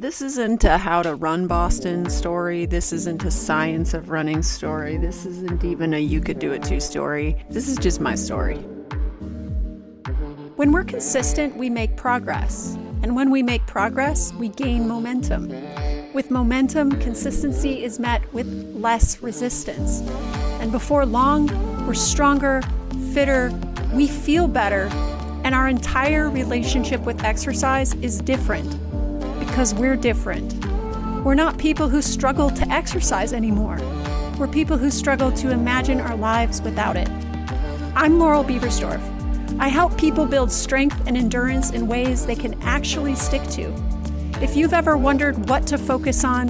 This isn't a how to run Boston story. This isn't a science of running story. This isn't even a you could do it too story. This is just my story. When we're consistent, we make progress. And when we make progress, we gain momentum. With momentum, consistency is met with less resistance. And before long, we're stronger, fitter, we feel better, and our entire relationship with exercise is different because we're different. We're not people who struggle to exercise anymore. We're people who struggle to imagine our lives without it. I'm Laurel Beversdorf. I help people build strength and endurance in ways they can actually stick to. If you've ever wondered what to focus on,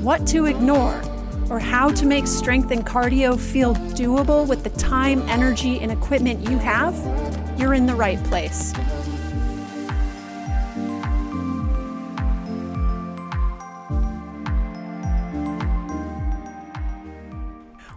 what to ignore, or how to make strength and cardio feel doable with the time, energy, and equipment you have, you're in the right place.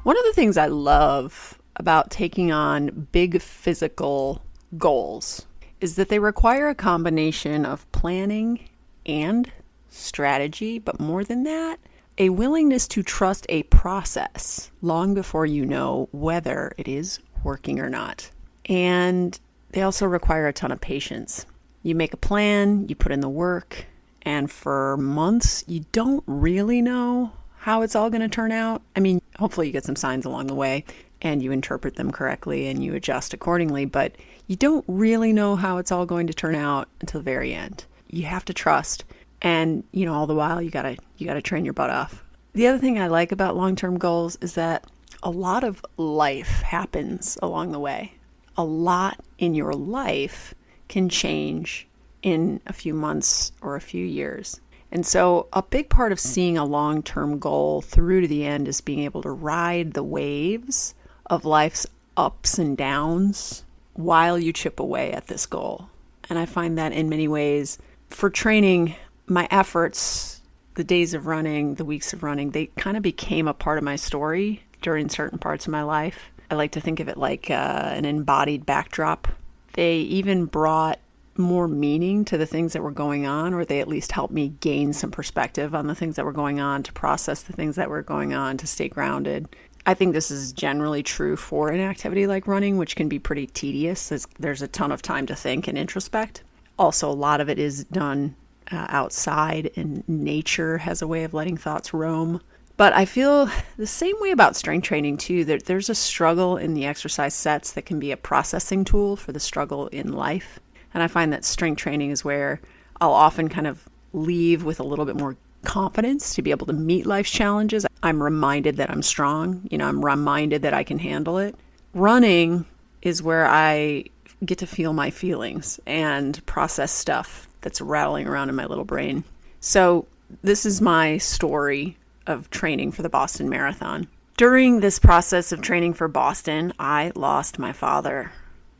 One of the things I love about taking on big physical goals is that they require a combination of planning and strategy, but more than that, a willingness to trust a process long before you know whether it is working or not. And they also require a ton of patience. You make a plan, you put in the work, and for months, you don't really know how it's all going to turn out. I mean, hopefully you get some signs along the way and you interpret them correctly and you adjust accordingly, but you don't really know how it's all going to turn out until the very end. You have to trust, and all the while you gotta train your butt off. The other thing I like about long-term goals is that a lot of life happens along the way. A lot in your life can change in a few months or a few years. And so a big part of seeing a long-term goal through to the end is being able to ride the waves of life's ups and downs while you chip away at this goal. And I find that in many ways for training, my efforts, the days of running, the weeks of running, they kind of became a part of my story during certain parts of my life. I like to think of it like an embodied backdrop. They even brought more meaning to the things that were going on, or they at least helped me gain some perspective on the things that were going on, to process the things that were going on, to stay grounded. I think this is generally true for an activity like running, which can be pretty tedious. There's a ton of time to think and introspect. Also, a lot of it is done outside, and nature has a way of letting thoughts roam. But I feel the same way about strength training too, that there's a struggle in the exercise sets that can be a processing tool for the struggle in life. And I find that strength training is where I'll often kind of leave with a little bit more confidence to be able to meet life's challenges. I'm reminded that I'm strong. I'm reminded that I can handle it. Running is where I get to feel my feelings and process stuff that's rattling around in my little brain. So this is my story of training for the Boston Marathon. During this process of training for Boston, I lost my father.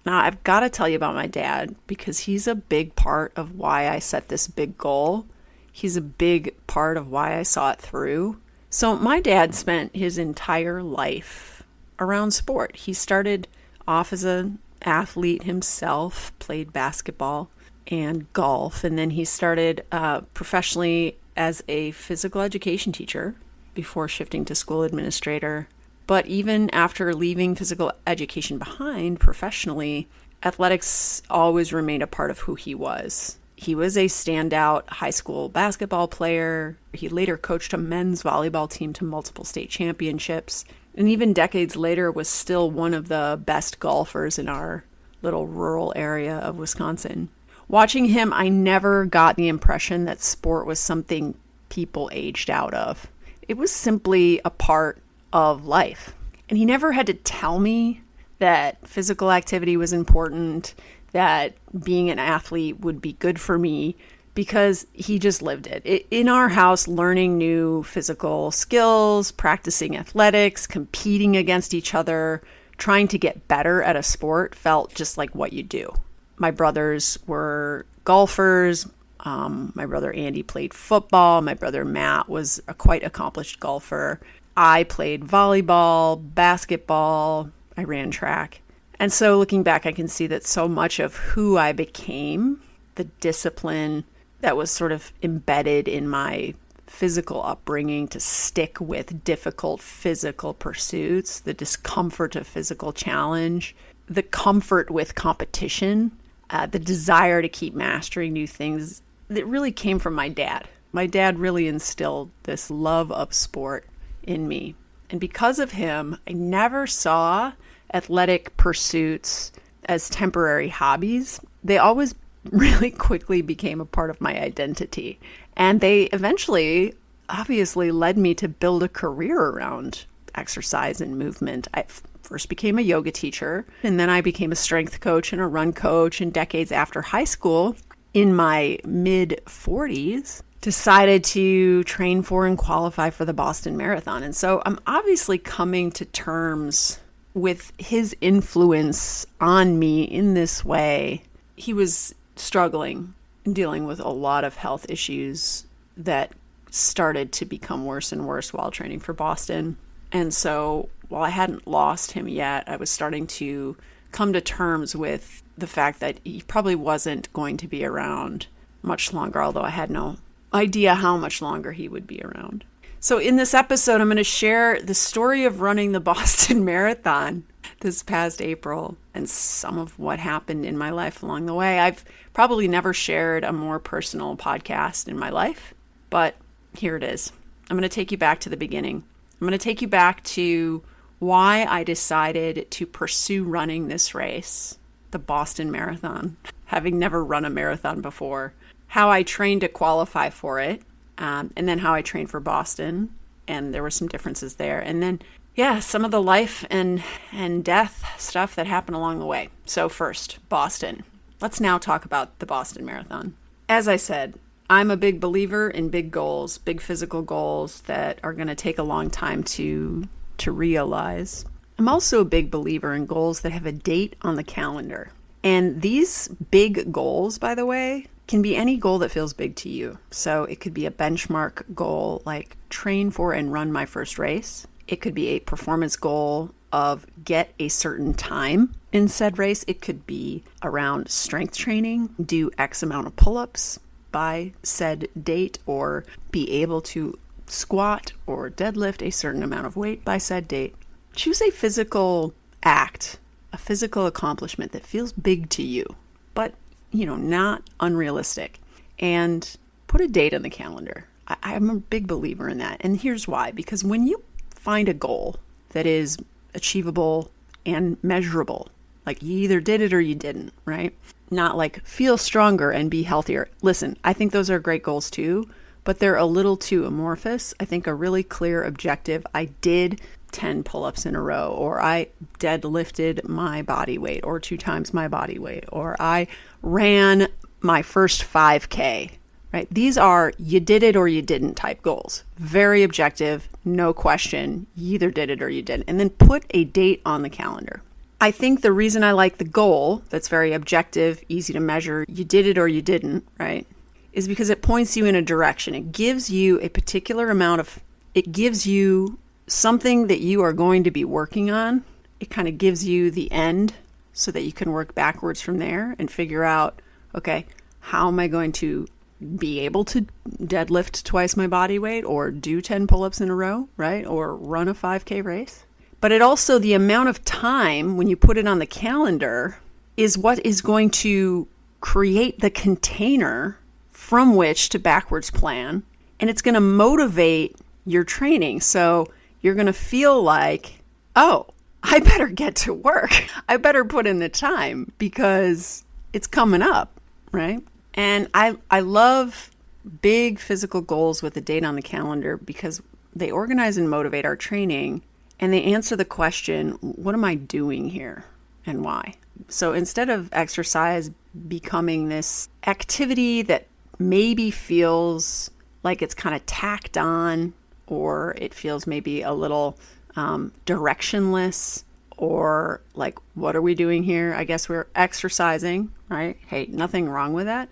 Now, I've got to tell you about my dad because he's a big part of why I set this big goal. He's a big part of why I saw it through. So my dad spent his entire life around sport. He started off as an athlete himself, played basketball and golf, and then he started professionally as a physical education teacher before shifting to school administrator. But even after leaving physical education behind professionally, athletics always remained a part of who he was. He was a standout high school basketball player. He later coached a men's volleyball team to multiple state championships. And even decades later was still one of the best golfers in our little rural area of Wisconsin. Watching him, I never got the impression that sport was something people aged out of. It was simply a part of life. And he never had to tell me that physical activity was important, that being an athlete would be good for me, because he just lived it. In our house, learning new physical skills, practicing athletics, competing against each other, trying to get better at a sport felt just like what you do. My brothers were golfers. My brother Andy played football. My brother Matt was a quite accomplished golfer. I played volleyball, basketball, I ran track. And so looking back, I can see that so much of who I became, the discipline, that was sort of embedded in my physical upbringing to stick with difficult physical pursuits, the discomfort of physical challenge, the comfort with competition, the desire to keep mastering new things, that really came from my dad. My dad really instilled this love of sport in me. And because of him, I never saw athletic pursuits as temporary hobbies. They always really quickly became a part of my identity. And they eventually, obviously, led me to build a career around exercise and movement. I first became a yoga teacher, and then I became a strength coach and a run coach. And decades after high school, in my mid-40s, decided to train for and qualify for the Boston Marathon. And so I'm obviously coming to terms with his influence on me in this way. He was struggling, dealing with a lot of health issues that started to become worse and worse while training for Boston. And so while I hadn't lost him yet, I was starting to come to terms with the fact that he probably wasn't going to be around much longer, although I had no idea how much longer he would be around. So in this episode, I'm going to share the story of running the Boston Marathon this past April and some of what happened in my life along the way. I've probably never shared a more personal podcast in my life, but here it is. I'm going to take you back to the beginning. I'm going to take you back to why I decided to pursue running this race, the Boston Marathon, having never run a marathon before, how I trained to qualify for it, and then how I trained for Boston, and there were some differences there. And then, some of the life and death stuff that happened along the way. So first, Boston. Let's now talk about the Boston Marathon. As I said, I'm a big believer in big goals, big physical goals that are going to take a long time to realize. I'm also a big believer in goals that have a date on the calendar. And these big goals, by the way, can be any goal that feels big to you. So it could be a benchmark goal like train for and run my first race. It could be a performance goal of get a certain time in said race. It could be around strength training, do X amount of pull-ups by said date, or be able to squat or deadlift a certain amount of weight by said date. Choose a physical act, a physical accomplishment that feels big to you, but not unrealistic, and put a date on the calendar. I'm a big believer in that. And here's why. Because when you find a goal that is achievable and measurable, like you either did it or you didn't, right? Not like feel stronger and be healthier. Listen, I think those are great goals too, but they're a little too amorphous. I think a really clear objective, I did 10 pull-ups in a row, or I deadlifted my body weight or 2 times my body weight, or I ran my first 5K, right? These are you did it or you didn't type goals. Very objective, no question. You either did it or you didn't. And then put a date on the calendar. I think the reason I like the goal that's very objective, easy to measure, you did it or you didn't, right, is because it points you in a direction. It gives you a particular amount of, it gives you something that you are going to be working on. It kind of gives you the end so that you can work backwards from there and figure out, okay, how am I going to be able to deadlift twice my body weight or do 10 pull-ups in a row, right? Or run a 5K race. But it also, the amount of time when you put it on the calendar is what is going to create the container from which to backwards plan. And it's going to motivate your training. So you're going to feel like, oh, I better get to work. I better put in the time because it's coming up, right? And I love big physical goals with a date on the calendar because they organize and motivate our training, and they answer the question, what am I doing here and why? So instead of exercise becoming this activity that maybe feels like it's kind of tacked on, or it feels maybe a little directionless, or like, what are we doing here? I guess we're exercising, right? Hey, nothing wrong with that.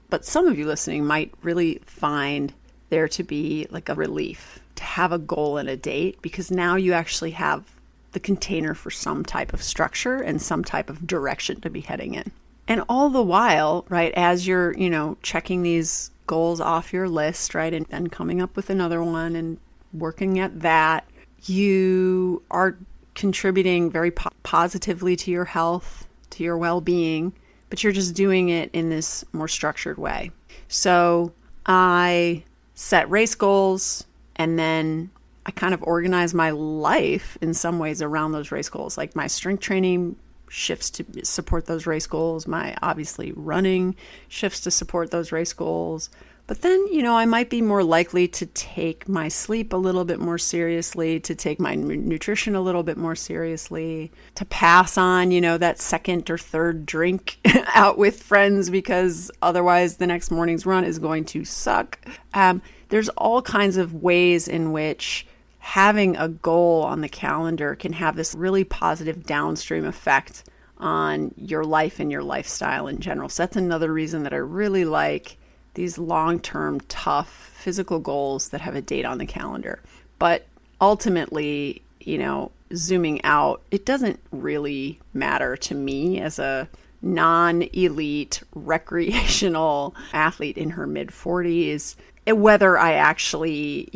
But some of you listening might really find there to be like a relief to have a goal and a date, because now you actually have the container for some type of structure and some type of direction to be heading in. And all the while, right, as you're, checking these goals off your list, right, and then coming up with another one and working at that, you are contributing very positively to your health, to your well-being, but you're just doing it in this more structured way. So I set race goals, and then I kind of organize my life in some ways around those race goals. Like my strength training shifts to support those race goals. My obviously running shifts to support those race goals. But then, I might be more likely to take my sleep a little bit more seriously, to take my nutrition a little bit more seriously, to pass on, that second or third drink out with friends because otherwise the next morning's run is going to suck. There's all kinds of ways in which having a goal on the calendar can have this really positive downstream effect on your life and your lifestyle in general. So that's another reason that I really like these long-term, tough physical goals that have a date on the calendar. But ultimately, zooming out, it doesn't really matter to me as a non-elite recreational athlete in her mid-40s whether I actually,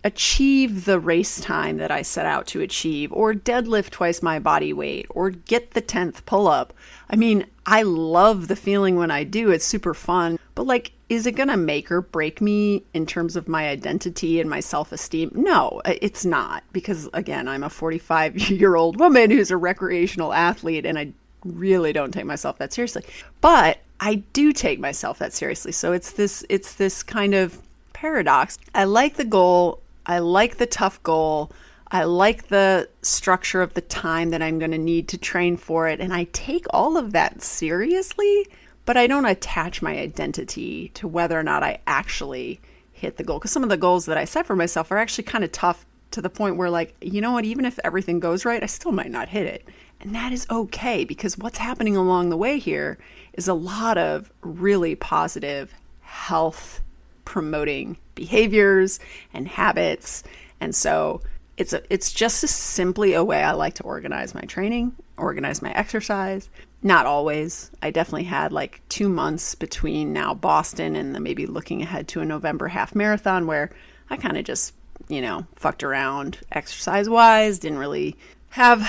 achieve the race time that I set out to achieve, or deadlift twice my body weight, or get the 10th pull-up. I mean, I love the feeling when I do. It's super fun. But is it going to make or break me in terms of my identity and my self-esteem? No, it's not. Because again, I'm a 45-year-old woman who's a recreational athlete, and I really don't take myself that seriously. But I do take myself that seriously. So it's this kind of paradox. I like the goal. I like the tough goal. I like the structure of the time that I'm going to need to train for it. And I take all of that seriously, but I don't attach my identity to whether or not I actually hit the goal. Because some of the goals that I set for myself are actually kind of tough to the point where even if everything goes right, I still might not hit it. And that is okay, because what's happening along the way here is a lot of really positive health promoting behaviors and habits. And so it's just simply a way I like to organize my training, organize my exercise. Not always. I definitely had 2 months between now Boston and maybe looking ahead to a November half marathon where I kind of just, fucked around exercise wise, didn't really have,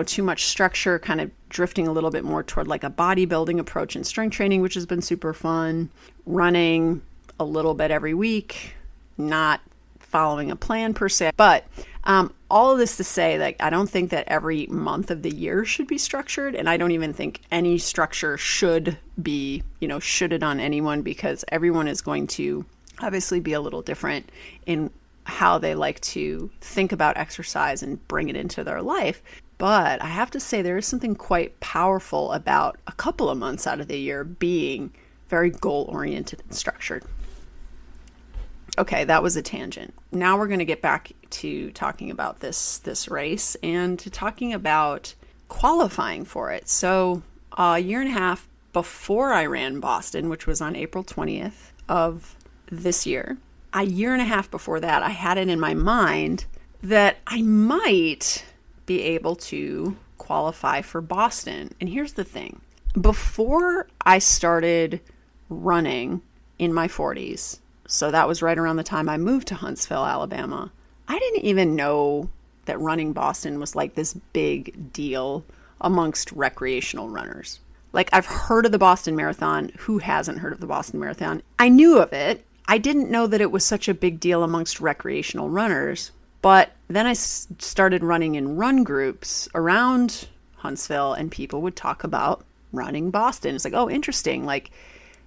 too much structure, kind of drifting a little bit more toward a bodybuilding approach and strength training, which has been super fun. Running a little bit every week, not following a plan per se. But all of this to say, I don't think that every month of the year should be structured. And I don't even think any structure should be, shoulded on anyone, because everyone is going to obviously be a little different in how they like to think about exercise and bring it into their life. But I have to say there is something quite powerful about a couple of months out of the year being very goal-oriented and structured. Okay, that was a tangent. Now we're going to get back to talking about this race and to talking about qualifying for it. So a year and a half before I ran Boston, which was on April 20th of this year, a year and a half before that, I had it in my mind that I might be able to qualify for Boston. And here's the thing. Before I started running in my 40s, so that was right around the time I moved to Huntsville, Alabama, I didn't even know that running Boston was this big deal amongst recreational runners. I've heard of the Boston Marathon. Who hasn't heard of the Boston Marathon? I knew of it. I didn't know that it was such a big deal amongst recreational runners. But then I started running in run groups around Huntsville, and people would talk about running Boston. It's oh, interesting.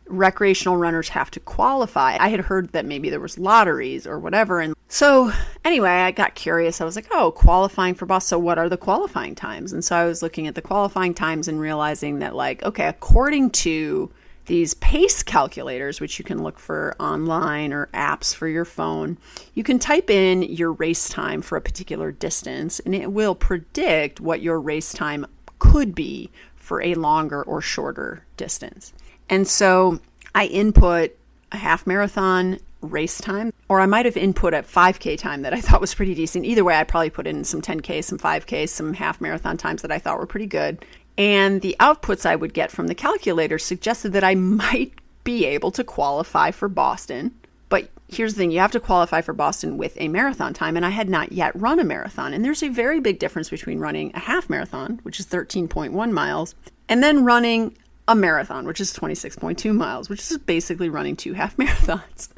Recreational runners have to qualify. I had heard that maybe there was lotteries or whatever. And so anyway, I got curious. I was oh, qualifying for Boston. So what are the qualifying times? And so I was looking at the qualifying times and realizing that okay, according to these pace calculators, which you can look for online or apps for your phone, you can type in your race time for a particular distance, and it will predict what your race time could be for a longer or shorter distance. And so I input a half marathon race time, or I might have input a 5K time that I thought was pretty decent. Either way, I probably put in some 10K, some 5K, some half marathon times that I thought were pretty good. And the outputs I would get from the calculator suggested that I might be able to qualify for Boston. But here's the thing, you have to qualify for Boston with a marathon time, and I had not yet run a marathon. And there's a very big difference between running a half marathon, which is 13.1 miles, and then running a marathon, which is 26.2 miles, which is basically running 2 half marathons.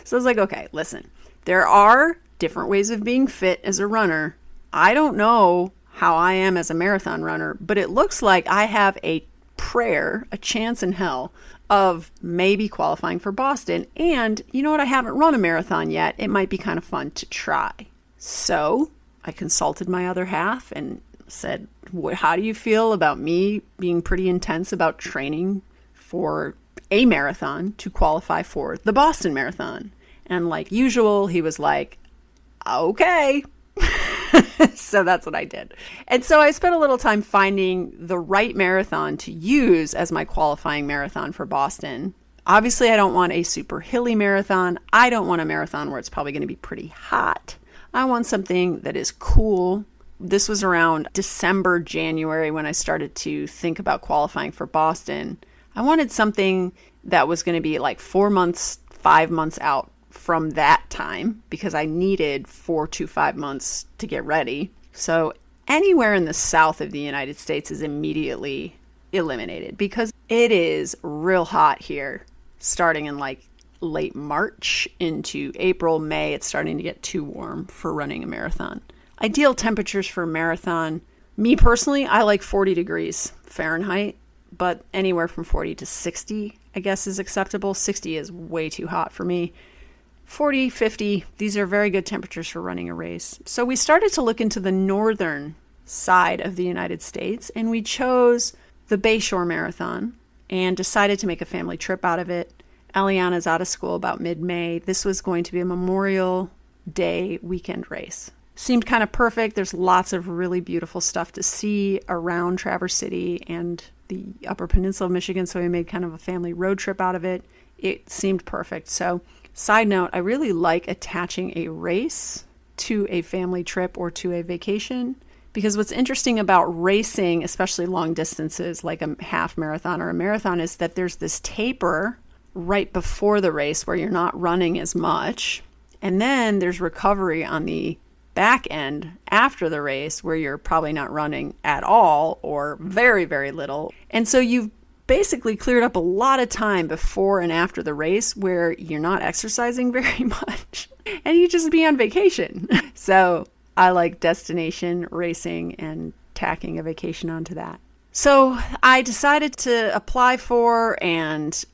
So I was like, okay, listen, there are different ways of being fit as a runner. I don't know how I am as a marathon runner, but it looks like I have a prayer, a chance in hell of maybe qualifying for Boston. And you know what? I haven't run a marathon yet. It might be kind of fun to try. So I consulted my other half and said, how do you feel about me being pretty intense about training for a marathon to qualify for the Boston Marathon? And like usual, he was like, okay. So that's what I did. And so I spent a little time finding the right marathon to use as my qualifying marathon for Boston. Obviously, I don't want a super hilly marathon. I don't want a marathon where it's probably going to be pretty hot. I want something that is cool. This was around December, January when I started to think about qualifying for Boston. I wanted something that was going to be like 4 months, 5 months out from that time because I needed 4 to 5 months to get ready. So anywhere in the south of the United States is immediately eliminated because it is real hot here starting in like late March into April, May. It's starting to get too warm for running a marathon. Ideal temperatures for a marathon, me personally, I like 40 degrees Fahrenheit, but anywhere from 40 to 60, I guess, is acceptable. 60 is way too hot for me. 40, 50, these are very good temperatures for running a race. So we started to look into the northern side of the United States, and we chose the Bayshore Marathon and decided to make a family trip out of it. Eliana's out of school about mid-May. This was going to be a Memorial Day weekend race. Seemed kind of perfect. There's lots of really beautiful stuff to see around Traverse City and the Upper Peninsula of Michigan, so we made kind of a family road trip out of it. It seemed perfect. So side note, I really like attaching a race to a family trip or to a vacation because what's interesting about racing, especially long distances like a half marathon or a marathon, is that there's this taper right before the race where you're not running as much. And then there's recovery on the back end after the race where you're probably not running at all or very, very little. And so you've basically cleared up a lot of time before and after the race where you're not exercising very much and you just be on vacation. So I like destination racing and tacking a vacation onto that. So I decided to apply for and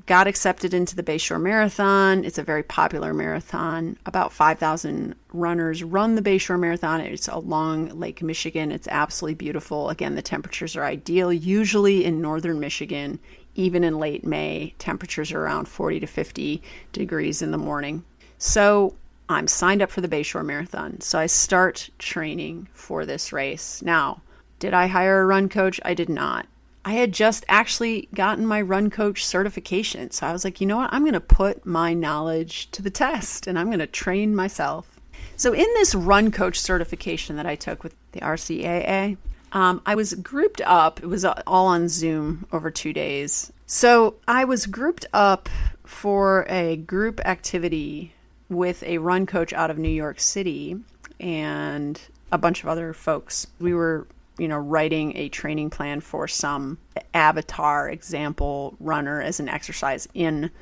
got accepted into the Bayshore Marathon. It's a very popular marathon. About 5,000 runners run the Bayshore Marathon. It's along Lake Michigan. It's absolutely beautiful. Again, the temperatures are ideal. Usually in northern Michigan, even in late May, temperatures are around 40 to 50 degrees in the morning. So I'm signed up for the Bayshore Marathon. So I start training for this race. Now, did I hire a run coach? I did not. I had just actually gotten my run coach certification. So I was like, you know what? I'm going to put my knowledge to the test and I'm going to train myself. So in this run coach certification that I took with the RCAA, I was grouped up. It was all on Zoom over 2 days. So I was grouped up for a group activity with a run coach out of New York City and a bunch of other folks. We were writing a training plan for some avatar example runner as an exercise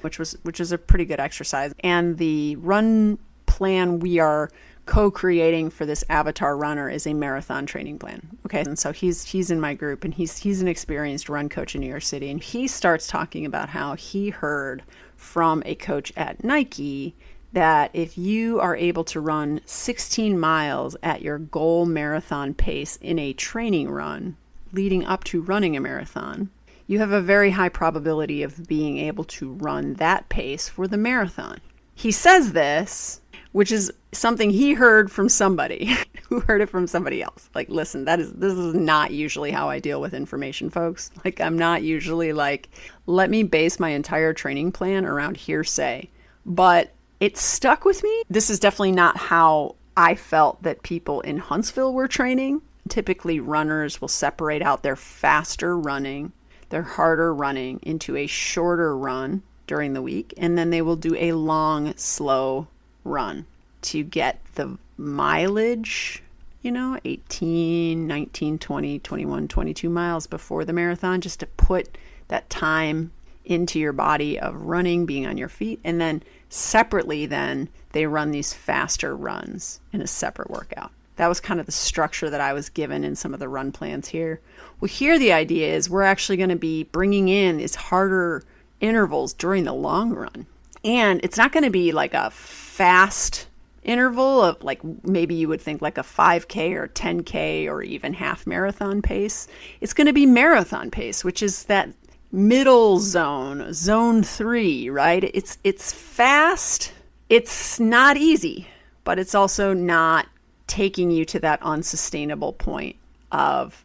which is a pretty good exercise. And the run plan we are co-creating for this avatar runner is a marathon training plan. Okay. And so he's in my group and he's an experienced run coach in New York City. And he starts talking about how he heard from a coach at Nike that if you are able to run 16 miles at your goal marathon pace in a training run leading up to running a marathon, you have a very high probability of being able to run that pace for the marathon. He says this, which is something he heard from somebody who heard it from somebody else. Like, listen, this is not usually how I deal with information, folks. Like, I'm not usually like, let me base my entire training plan around hearsay. But it stuck with me. This is definitely not how I felt that people in Huntsville were training. Typically, runners will separate out their faster running, their harder running into a shorter run during the week, and then they will do a long, slow run to get the mileage, 18, 19, 20, 21, 22 miles before the marathon, just to put that time into your body of running, being on your feet. And then separately, then they run these faster runs in a separate workout. That was kind of the structure that I was given in some of the run plans here. Well, here the idea is we're actually going to be bringing in these harder intervals during the long run. And it's not going to be like a fast interval of like maybe you would think like a 5K or 10K or even half marathon pace. It's going to be marathon pace, which is that middle zone 3, right? It's fast. It's not easy, but it's also not taking you to that unsustainable point of,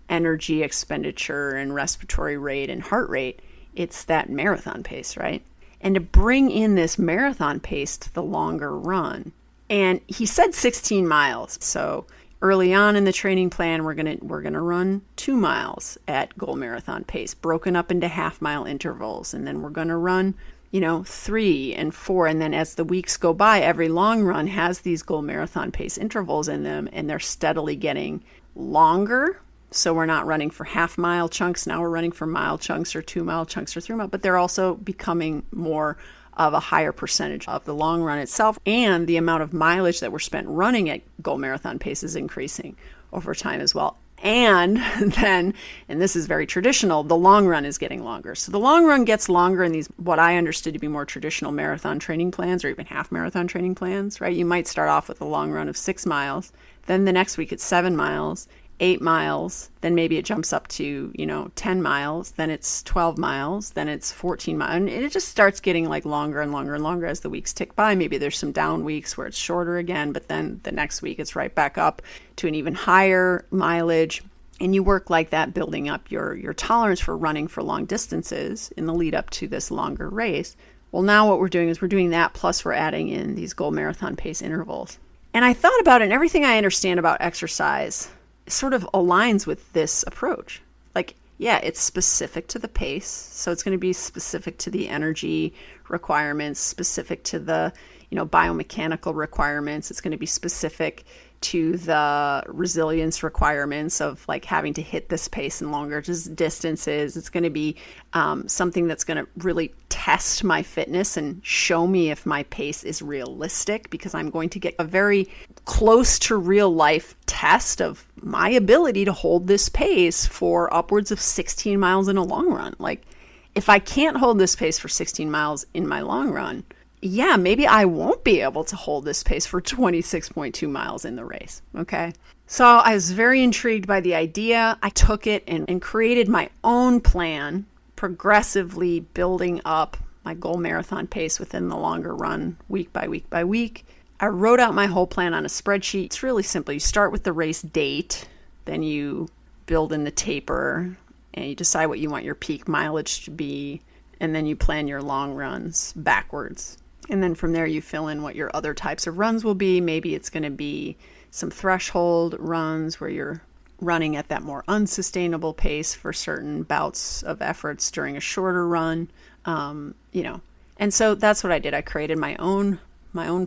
energy expenditure and respiratory rate and heart rate. It's that marathon pace, right? And to bring in this marathon pace to the longer run. And he said 16 miles. So early on in the training plan, we're gonna run 2 miles at goal marathon pace, broken up into half-mile intervals. And then we're gonna run, 3 and 4. And then as the weeks go by, every long run has these goal marathon pace intervals in them, and they're steadily getting longer. So we're not running for half-mile chunks. Now we're running for mile chunks or 2-mile chunks or 3-mile, but they're also becoming more of a higher percentage of the long run itself. And the amount of mileage that we're spent running at goal marathon pace is increasing over time as well. And then, and this is very traditional, the long run is getting longer. So the long run gets longer in these, what I understood to be more traditional marathon training plans or even half marathon training plans, right? You might start off with a long run of 6 miles. Then the next week it's 7 miles. 8 miles, then maybe it jumps up to, 10 miles, then it's 12 miles, then it's 14 miles. And it just starts getting like longer and longer and longer as the weeks tick by. Maybe there's some down weeks where it's shorter again, but then the next week it's right back up to an even higher mileage. And you work like that, building up your tolerance for running for long distances in the lead up to this longer race. Well, now what we're doing is we're doing that, plus we're adding in these goal marathon pace intervals. And I thought about it, and everything I understand about exercise sort of aligns with this approach. Like, yeah, it's specific to the pace. So it's going to be specific to the energy requirements, specific to the, biomechanical requirements. It's going to be specific to the resilience requirements of like having to hit this pace in longer distances. It's going to be something that's going to really test my fitness and show me if my pace is realistic, because I'm going to get a very close to real life test of my ability to hold this pace for upwards of 16 miles in a long run. Like, if I can't hold this pace for 16 miles in my long run, yeah, maybe I won't be able to hold this pace for 26.2 miles in the race, okay? So I was very intrigued by the idea. I took it and created my own plan, progressively building up my goal marathon pace within the longer run, week by week by week. I wrote out my whole plan on a spreadsheet. It's really simple. You start with the race date, then you build in the taper, and you decide what you want your peak mileage to be, and then you plan your long runs backwards. And then from there, you fill in what your other types of runs will be. Maybe it's going to be some threshold runs where you're running at that more unsustainable pace for certain bouts of efforts during a shorter run, And so that's what I did. I created my own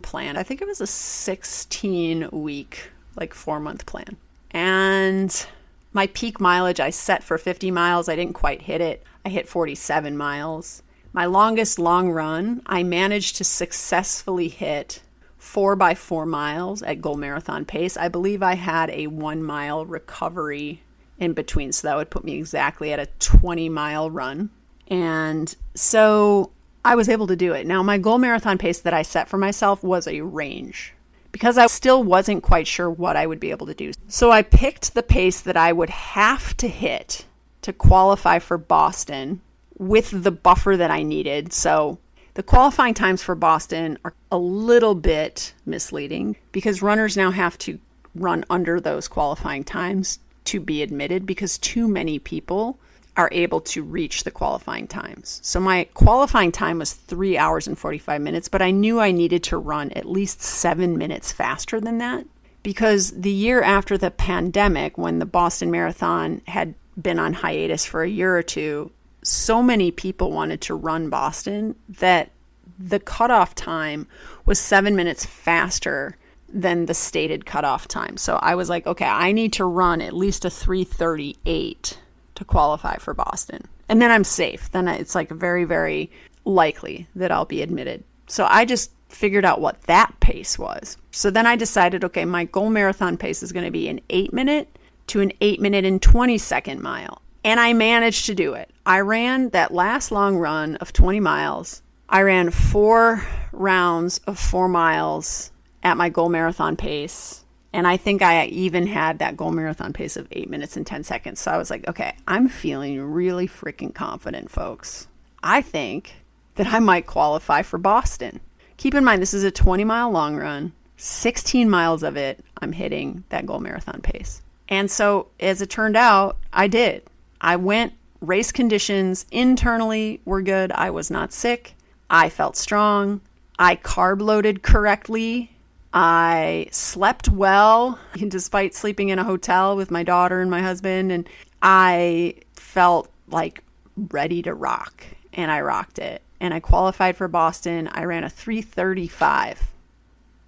plan. I think it was a 16-week, 4-month plan. And my peak mileage I set for 50 miles. I didn't quite hit it. I hit 47 miles. My longest long run, I managed to successfully hit 4x4 miles at goal marathon pace. I believe I had a 1-mile recovery in between. So that would put me exactly at a 20-mile run. And so I was able to do it. Now, my goal marathon pace that I set for myself was a range because I still wasn't quite sure what I would be able to do. So I picked the pace that I would have to hit to qualify for Boston with the buffer that I needed. So the qualifying times for Boston are a little bit misleading because runners now have to run under those qualifying times to be admitted because too many people are able to reach the qualifying times. So my qualifying time was 3 hours and 45 minutes, but I knew I needed to run at least 7 minutes faster than that because the year after the pandemic, when the Boston Marathon had been on hiatus for a year or two, so many people wanted to run Boston that the cutoff time was 7 minutes faster than the stated cutoff time. So I was like, okay, I need to run at least a 3:38 to qualify for Boston. And then I'm safe. Then it's like very, very likely that I'll be admitted. So I just figured out what that pace was. So then I decided, okay, my goal marathon pace is going to be an 8-minute to an 8-minute and 20-second mile. And I managed to do it. I ran that last long run of 20 miles. I ran 4 rounds of 4 miles at my goal marathon pace. And I think I even had that goal marathon pace of 8 minutes and 10 seconds. So I was like, okay, I'm feeling really freaking confident, folks. I think that I might qualify for Boston. Keep in mind, this is a 20-mile long run. 16 miles of it, I'm hitting that goal marathon pace. And so as it turned out, I did. I went, race conditions internally were good. I was not sick. I felt strong. I carb loaded correctly. I slept well, despite sleeping in a hotel with my daughter and my husband. And I felt like ready to rock. And I rocked it. And I qualified for Boston. I ran a 3:35.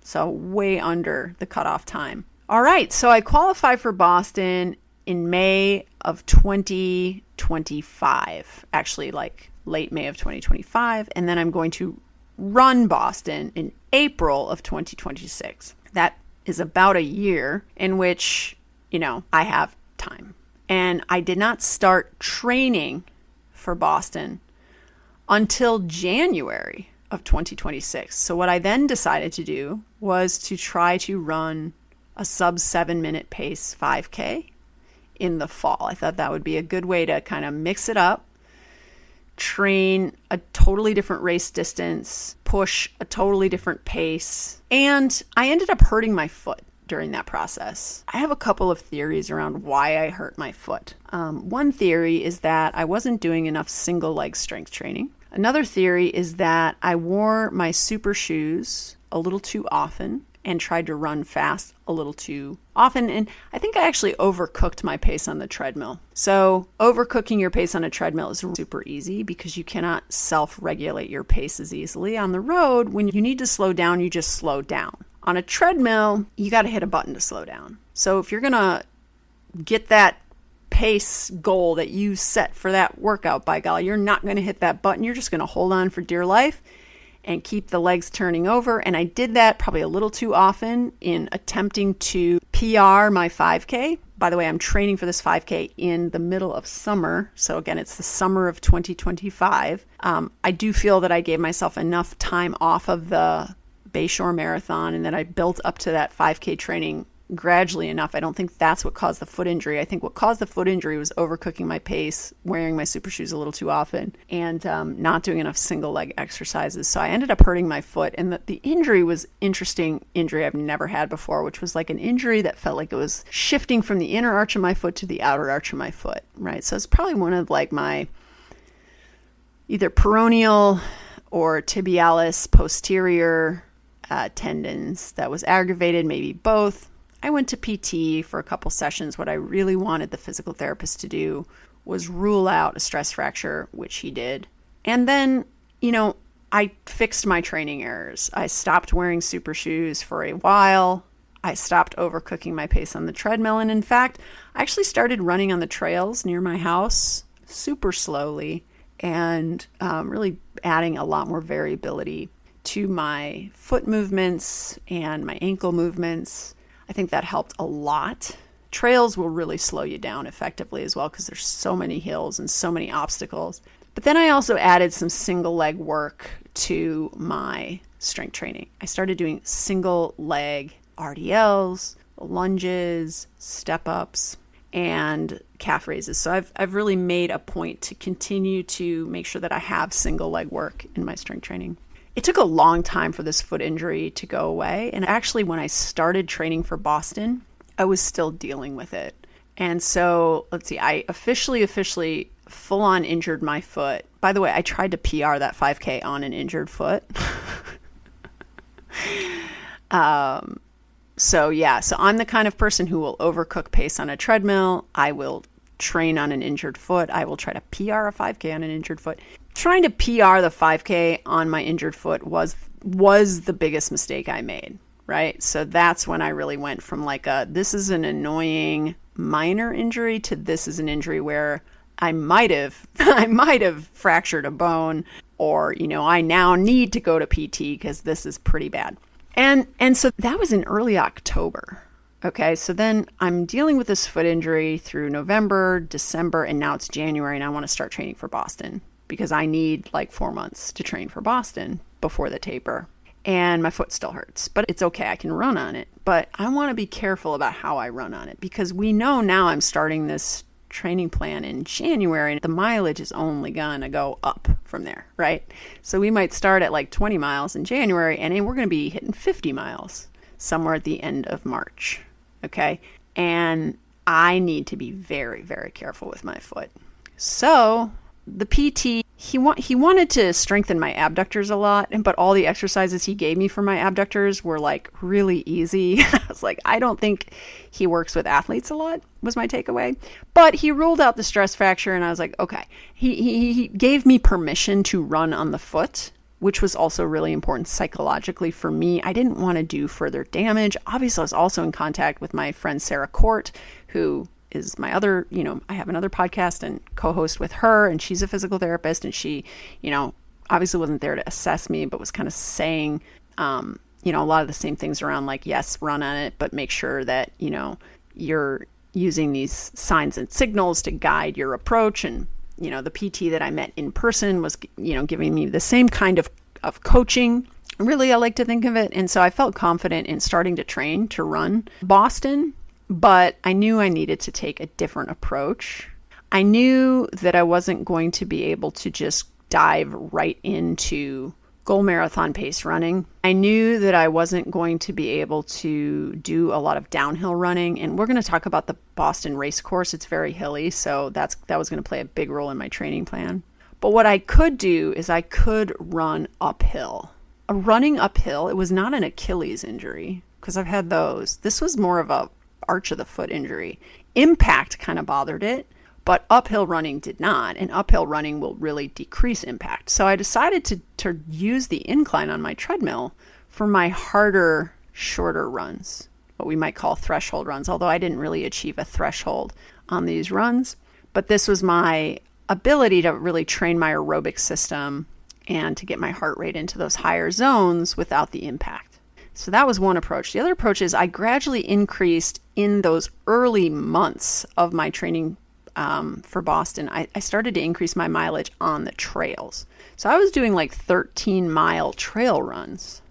So way under the cutoff time. All right. So I qualified for Boston in May of 2025. Actually, like late May of 2025. And then I'm going to run Boston in April of 2026. That is about a year in which, I have time. And I did not start training for Boston until January of 2026. So what I then decided to do was to try to run a sub 7-minute pace 5K in the fall. I thought that would be a good way to kind of mix it up, train a totally different race distance, push a totally different pace. And I ended up hurting my foot during that process. I have a couple of theories around why I hurt my foot. One theory is that I wasn't doing enough single leg strength training. Another theory is that I wore my super shoes a little too often and tried to run fast a little too often. And I think I actually overcooked my pace on the treadmill. So overcooking your pace on a treadmill is super easy because you cannot self-regulate your pace as easily. On the road, when you need to slow down, you just slow down. On a treadmill, you got to hit a button to slow down. So if you're going to get that pace goal that you set for that workout, by golly, you're not going to hit that button. You're just going to hold on for dear life and keep the legs turning over. And I did that probably a little too often in attempting to PR my 5K. By the way, I'm training for this 5K in the middle of summer. So again, it's the summer of 2025. I do feel that I gave myself enough time off of the Bayshore Marathon and that I built up to that 5K training gradually enough. I don't think that's what caused the foot injury. I think what caused the foot injury was overcooking my pace, wearing my super shoes a little too often, and not doing enough single leg exercises. So I ended up hurting my foot. And the injury was interesting injury I've never had before, which was like an injury that felt like it was shifting from the inner arch of my foot to the outer arch of my foot, right? So it's probably one of like my either peroneal or tibialis posterior tendons that was aggravated, maybe both. I went to PT for a couple sessions. What I really wanted the physical therapist to do was rule out a stress fracture, which he did. And then, I fixed my training errors. I stopped wearing super shoes for a while. I stopped overcooking my pace on the treadmill. And in fact, I actually started running on the trails near my house super slowly and really adding a lot more variability to my foot movements and my ankle movements. I think that helped a lot. Trails will really slow you down effectively as well because there's so many hills and so many obstacles. But then I also added some single leg work to my strength training. I started doing single leg RDLs, lunges, step ups, and calf raises. So I've really made a point to continue to make sure that I have single leg work in my strength training. It took a long time for this foot injury to go away. And actually, when I started training for Boston, I was still dealing with it. And so, let's see, I officially full on injured my foot. By the way, I tried to PR that 5K on an injured foot. So I'm the kind of person who will overcook pace on a treadmill. I will train on an injured foot. I will try to PR a 5K on an injured foot. Trying to PR the 5K on my injured foot was the biggest mistake I made, right? So that's when I really went from like this is an annoying minor injury to this is an injury where I might have fractured a bone, or, I now need to go to PT because this is pretty bad. And so that was in early October. Okay, so then I'm dealing with this foot injury through November, December, and now it's January, and I want to start training for Boston because I need like 4 months to train for Boston before the taper. And my foot still hurts, but it's okay. I can run on it. But I want to be careful about how I run on it because we know now I'm starting this training plan in January and the mileage is only going to go up from there, right? So we might start at like 20 miles in January and then we're going to be hitting 50 miles somewhere at the end of March, okay? And I need to be very, very careful with my foot. So the PT, he wanted to strengthen my abductors a lot, but all the exercises he gave me for my abductors were like really easy. I was like, I don't think he works with athletes a lot, was my takeaway. But he ruled out the stress fracture, and I was like, okay. He gave me permission to run on the foot, which was also really important psychologically for me. I didn't want to do further damage. Obviously, I was also in contact with my friend Sarah Court, who is my other, I have another podcast and co-host with her, and she's a physical therapist, and she, obviously wasn't there to assess me, but was kind of saying, a lot of the same things around like, yes, run on it, but make sure that, you're using these signs and signals to guide your approach. And, the PT that I met in person was, giving me the same kind of coaching. Really, I like to think of it. And so I felt confident in starting to train to run Boston. But I knew I needed to take a different approach. I knew that I wasn't going to be able to just dive right into goal marathon pace running. I knew that I wasn't going to be able to do a lot of downhill running. And we're going to talk about the Boston race course. It's very hilly, so that was going to play a big role in my training plan. But what I could do is I could run uphill. Running uphill, it was not an Achilles injury because I've had those. This was more of a arch of the foot injury. Impact kind of bothered it, but uphill running did not, and uphill running will really decrease impact. So I decided to use the incline on my treadmill for my harder, shorter runs, what we might call threshold runs, although I didn't really achieve a threshold on these runs. But this was my ability to really train my aerobic system and to get my heart rate into those higher zones without the impact. So that was one approach. The other approach is I gradually increased in those early months of my training for Boston. I started to increase my mileage on the trails. So I was doing like 13-mile trail runs,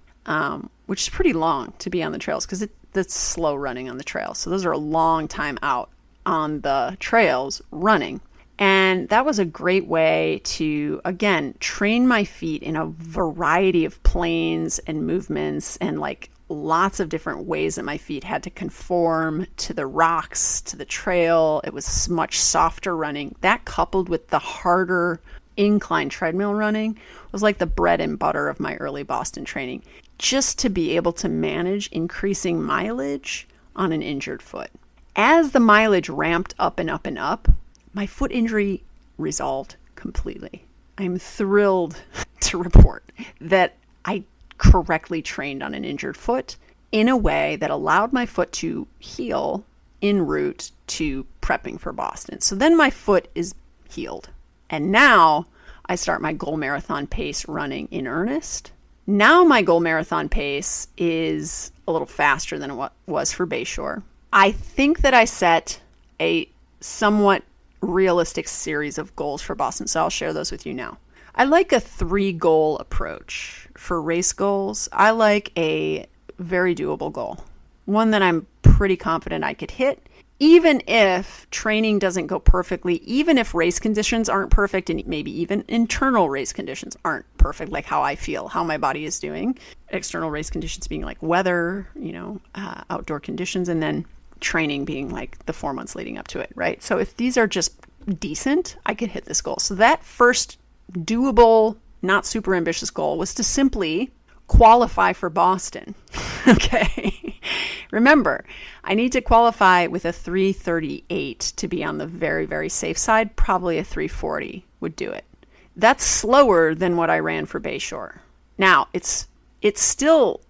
which is pretty long to be on the trails because that's slow running on the trails. So those are a long time out on the trails running. And that was a great way to, again, train my feet in a variety of planes and movements and like lots of different ways that my feet had to conform to the rocks, to the trail. It was much softer running. That coupled with the harder incline treadmill running was like the bread and butter of my early Boston training, just to be able to manage increasing mileage on an injured foot. As the mileage ramped up and up and up, my foot injury resolved completely. I'm thrilled to report that I correctly trained on an injured foot in a way that allowed my foot to heal en route to prepping for Boston. So then my foot is healed. And now I start my goal marathon pace running in earnest. Now my goal marathon pace is a little faster than it was for Bayshore. I think that I set a somewhat realistic series of goals for Boston, so I'll share those with you now. I like a 3-goal approach for race goals. I like a very doable goal, one that I'm pretty confident I could hit, even if training doesn't go perfectly, even if race conditions aren't perfect, and maybe even internal race conditions aren't perfect, like how I feel, how my body is doing. External race conditions being like weather, outdoor conditions, and then training being like the 4 months leading up to it, right? So if these are just decent, I could hit this goal. So that first doable, not super ambitious goal was to simply qualify for Boston. Okay. Remember, I need to qualify with a 3:38 to be on the very, very safe side. Probably a 3:40 would do it. That's slower than what I ran for Bayshore. Now, it's still,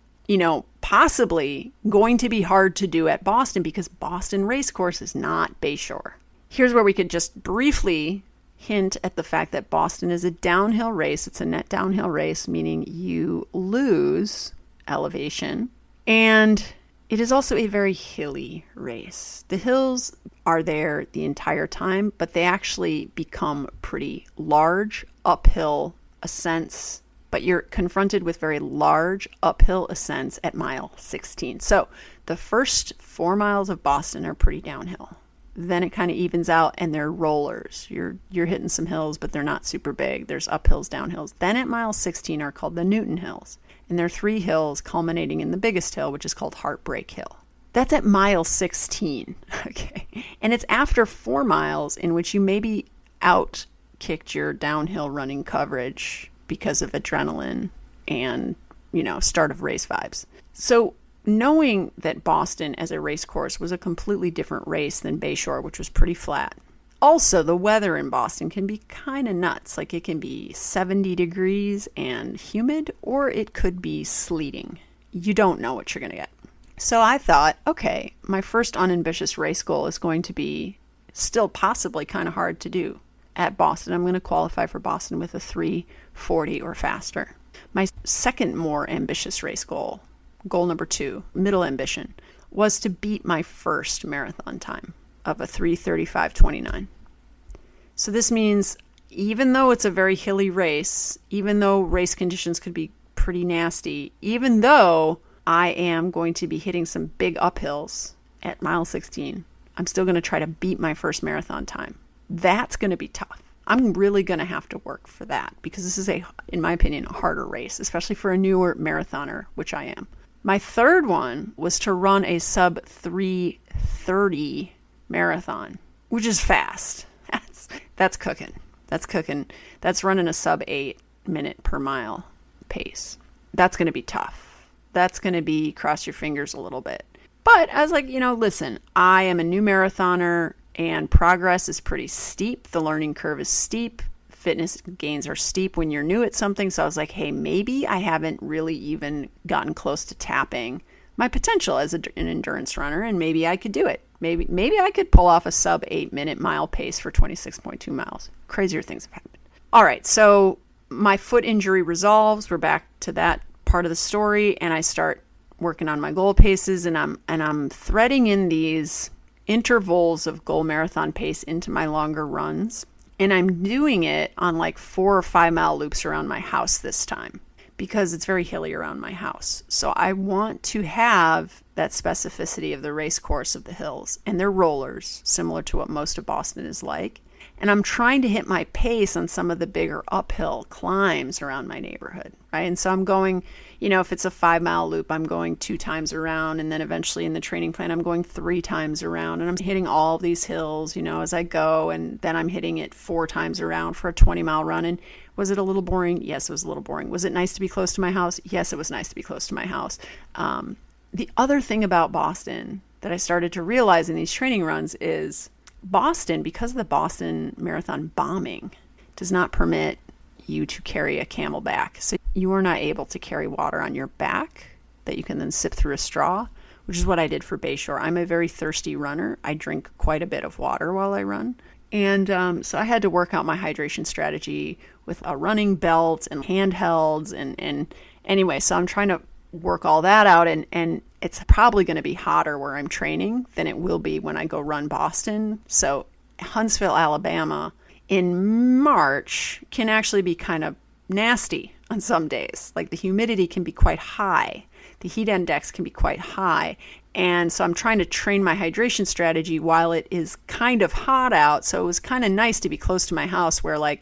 possibly going to be hard to do at Boston because Boston Racecourse is not Bayshore. Here's where we could just briefly hint at the fact that Boston is a downhill race. It's a net downhill race, meaning you lose elevation. And it is also a very hilly race. The hills are there the entire time, but they actually become pretty large uphill ascents. But you're confronted with very large uphill ascents at mile 16. So the first 4 miles of Boston are pretty downhill. Then it kind of evens out and they're rollers. You're hitting some hills, but they're not super big. There's uphills, downhills. Then at mile 16 are called the Newton Hills. And there are 3 hills culminating in the biggest hill, which is called Heartbreak Hill. That's at mile 16. Okay. And it's after 4 miles in which you maybe out-kicked your downhill running coverage because of adrenaline and, start of race vibes. So knowing that Boston as a race course was a completely different race than Bayshore, which was pretty flat. Also, the weather in Boston can be kind of nuts. Like it can be 70 degrees and humid, or it could be sleeting. You don't know what you're going to get. So I thought, okay, my first unambitious race goal is going to be still possibly kind of hard to do. At Boston, I'm going to qualify for Boston with a 3:40 or faster. My second more ambitious race goal number 2, middle ambition, was to beat my first marathon time of a 3:35:29. So this means even though it's a very hilly race, even though race conditions could be pretty nasty, even though I am going to be hitting some big uphills at mile 16, I'm still going to try to beat my first marathon time. That's going to be tough. I'm really going to have to work for that because this is in my opinion, a harder race, especially for a newer marathoner, which I am. My third one was to run a sub 3:30 marathon, which is fast. That's cooking. That's cooking. That's running a sub 8 minute per mile pace. That's going to be tough. That's going to be cross your fingers a little bit. But I was like, listen, I am a new marathoner and progress is pretty steep. The learning curve is steep. Fitness gains are steep when you're new at something. So I was like, hey, maybe I haven't really even gotten close to tapping my potential as an endurance runner, and maybe I could do it. Maybe I could pull off a sub 8 minute mile pace for 26.2 miles. Crazier things have happened. All right, so my foot injury resolves. We're back to that part of the story, and I start working on my goal paces, and I'm threading in these intervals of goal marathon pace into my longer runs. And I'm doing it on like 4 or 5 mile loops around my house this time because it's very hilly around my house. So I want to have that specificity of the race course of the hills, and they're rollers, similar to what most of Boston is like. And I'm trying to hit my pace on some of the bigger uphill climbs around my neighborhood, right? And so I'm going, if it's a 5 mile loop, I'm going 2 times around. And then eventually in the training plan, I'm going 3 times around. And I'm hitting all these hills, as I go. And then I'm hitting it 4 times around for a 20 mile run. And was it a little boring? Yes, it was a little boring. Was it nice to be close to my house? Yes, it was nice to be close to my house. The other thing about Boston that I started to realize in these training runs is Boston, because of the Boston Marathon bombing, does not permit you to carry a camelback. So you are not able to carry water on your back that you can then sip through a straw, which is what I did for Bayshore. I'm a very thirsty runner. I drink quite a bit of water while I run. And so I had to work out my hydration strategy with a running belt and handhelds. And anyway, so I'm trying to work all that out. And it's probably going to be hotter where I'm training than it will be when I go run Boston. So Huntsville, Alabama in March can actually be kind of nasty on some days. Like the humidity can be quite high. The heat index can be quite high. And so I'm trying to train my hydration strategy while it is kind of hot out. So it was kind of nice to be close to my house where I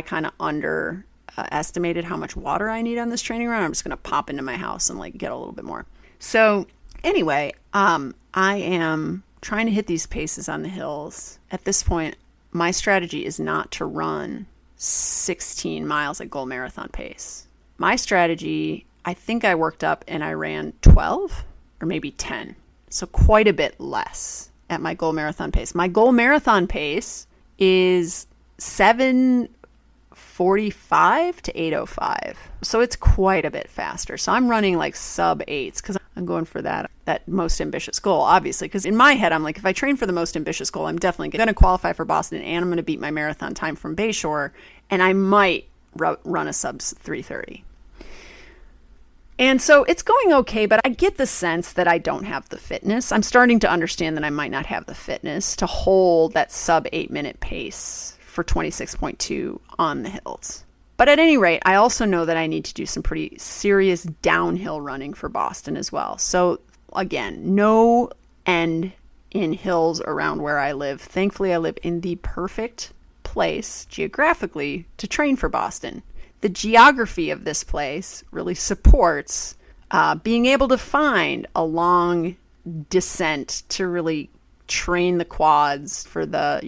kind of underestimated how much water I need on this training run. I'm just going to pop into my house and get a little bit more. So anyway, I am trying to hit these paces on the hills. At this point, my strategy is not to run 16 miles at goal marathon pace. My strategy, I think I worked up and I ran 12 or maybe 10. So quite a bit less at my goal marathon pace. My goal marathon pace is 7:45 to 8:05. So it's quite a bit faster. So I'm running like sub 8s because I'm going for that most ambitious goal, obviously. Because in my head, I'm like, if I train for the most ambitious goal, I'm definitely going to qualify for Boston and I'm going to beat my marathon time from Bayshore. And I might run a sub 3:30. And so it's going okay, but I get the sense that I don't have the fitness. I'm starting to understand that I might not have the fitness to hold that sub 8-minute pace for 26.2 on the hills. But at any rate, I also know that I need to do some pretty serious downhill running for Boston as well. So again, no end in hills around where I live. Thankfully, I live in the perfect place geographically to train for Boston. The geography of this place really supports being able to find a long descent to really train the quads for the,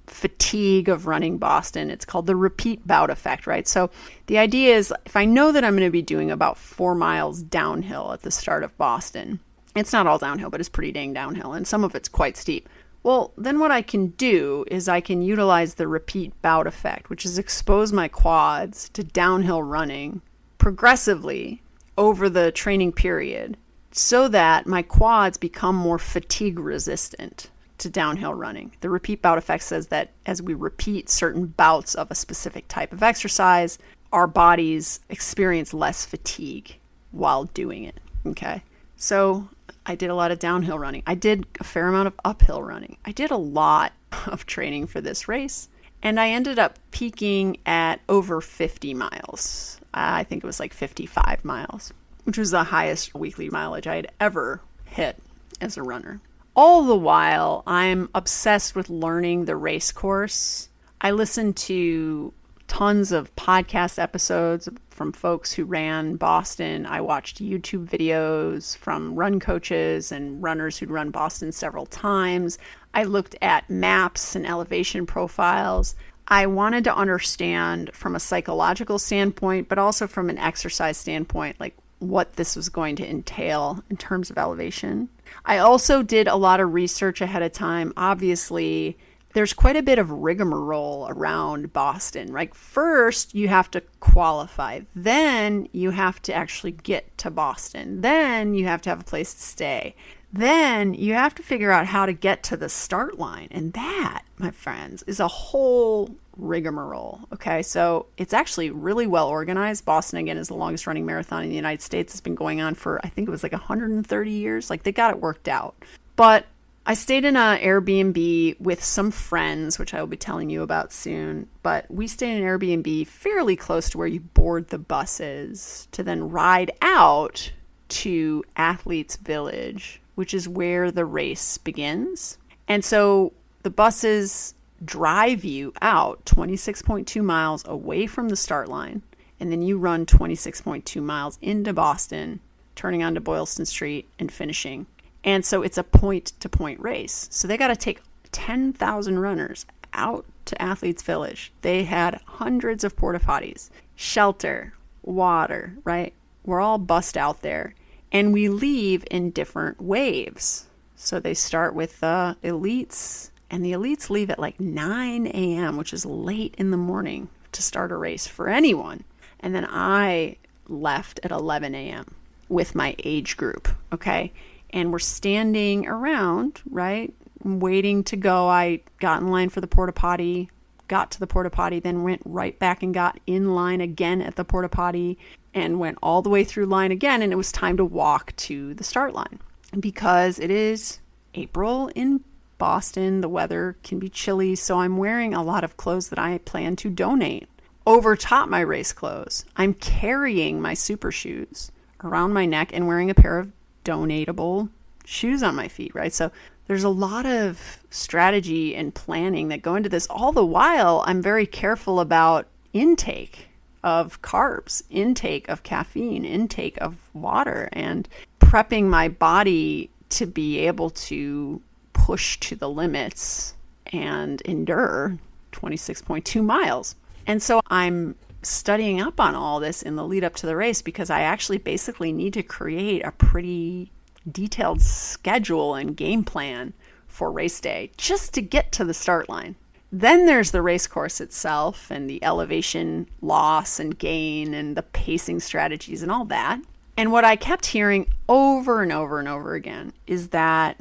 fatigue of running Boston. It's called the repeat bout effect, right? So the idea is if I know that I'm going to be doing about 4 miles downhill at the start of Boston, it's not all downhill, but it's pretty dang downhill, and some of it's quite steep. Well, then what I can do is I can utilize the repeat bout effect, which is expose my quads to downhill running progressively over the training period so that my quads become more fatigue resistant to downhill running. The repeat bout effect says that as we repeat certain bouts of a specific type of exercise, our bodies experience less fatigue while doing it. Okay. So I did a lot of downhill running. I did a fair amount of uphill running. I did a lot of training for this race, and I ended up peaking at over 50 miles. I think it was like 55 miles, which was the highest weekly mileage I had ever hit as a runner. All the while, I'm obsessed with learning the race course. I listen to tons of podcast episodes from folks who ran Boston. I watched YouTube videos from run coaches and runners who'd run Boston several times. I looked at maps and elevation profiles. I wanted to understand from a psychological standpoint, but also from an exercise standpoint, like what this was going to entail in terms of elevation. I also did a lot of research ahead of time. Obviously, there's quite a bit of rigmarole around Boston, right? First, you have to qualify. Then you have to actually get to Boston. Then you have to have a place to stay. Then you have to figure out how to get to the start line. And that, my friends, is a whole rigmarole. Okay, so it's actually really well organized. Boston, again, is the longest running marathon in the United States. It's been going on for, I think it was like 130 years. Like they got it worked out. But I stayed in an Airbnb with some friends, which I will be telling you about soon. But we stayed in an Airbnb fairly close to where you board the buses to then ride out to Athletes Village, which is where the race begins. And so the buses drive you out 26.2 miles away from the start line. And then you run 26.2 miles into Boston, turning onto Boylston Street and finishing. And so it's a point-to-point race. So they got to take 10,000 runners out to Athletes Village. They had hundreds of porta potties, shelter, water, right? We're all bussed out there. And we leave in different waves. So they start with the elites, and the elites leave at like 9 a.m., which is late in the morning to start a race for anyone. And then I left at 11 a.m. with my age group, okay? And we're standing around, right, waiting to go. I got in line for the porta potty, got to the porta potty, then went right back and got in line again at the porta potty and went all the way through line again. And it was time to walk to the start line. Because it is April in Boston, the weather can be chilly, so I'm wearing a lot of clothes that I plan to donate over top my race clothes. I'm carrying my super shoes around my neck and wearing a pair of donatable shoes on my feet, right? So there's a lot of strategy and planning that go into this. All the while, I'm very careful about intake of carbs, intake of caffeine, intake of water, and prepping my body to be able to push to the limits and endure 26.2 miles. And so I'm studying up on all this in the lead up to the race because I actually basically need to create a pretty detailed schedule and game plan for race day just to get to the start line. Then there's the race course itself and the elevation loss and gain and the pacing strategies and all that. And what I kept hearing over and over and over again is that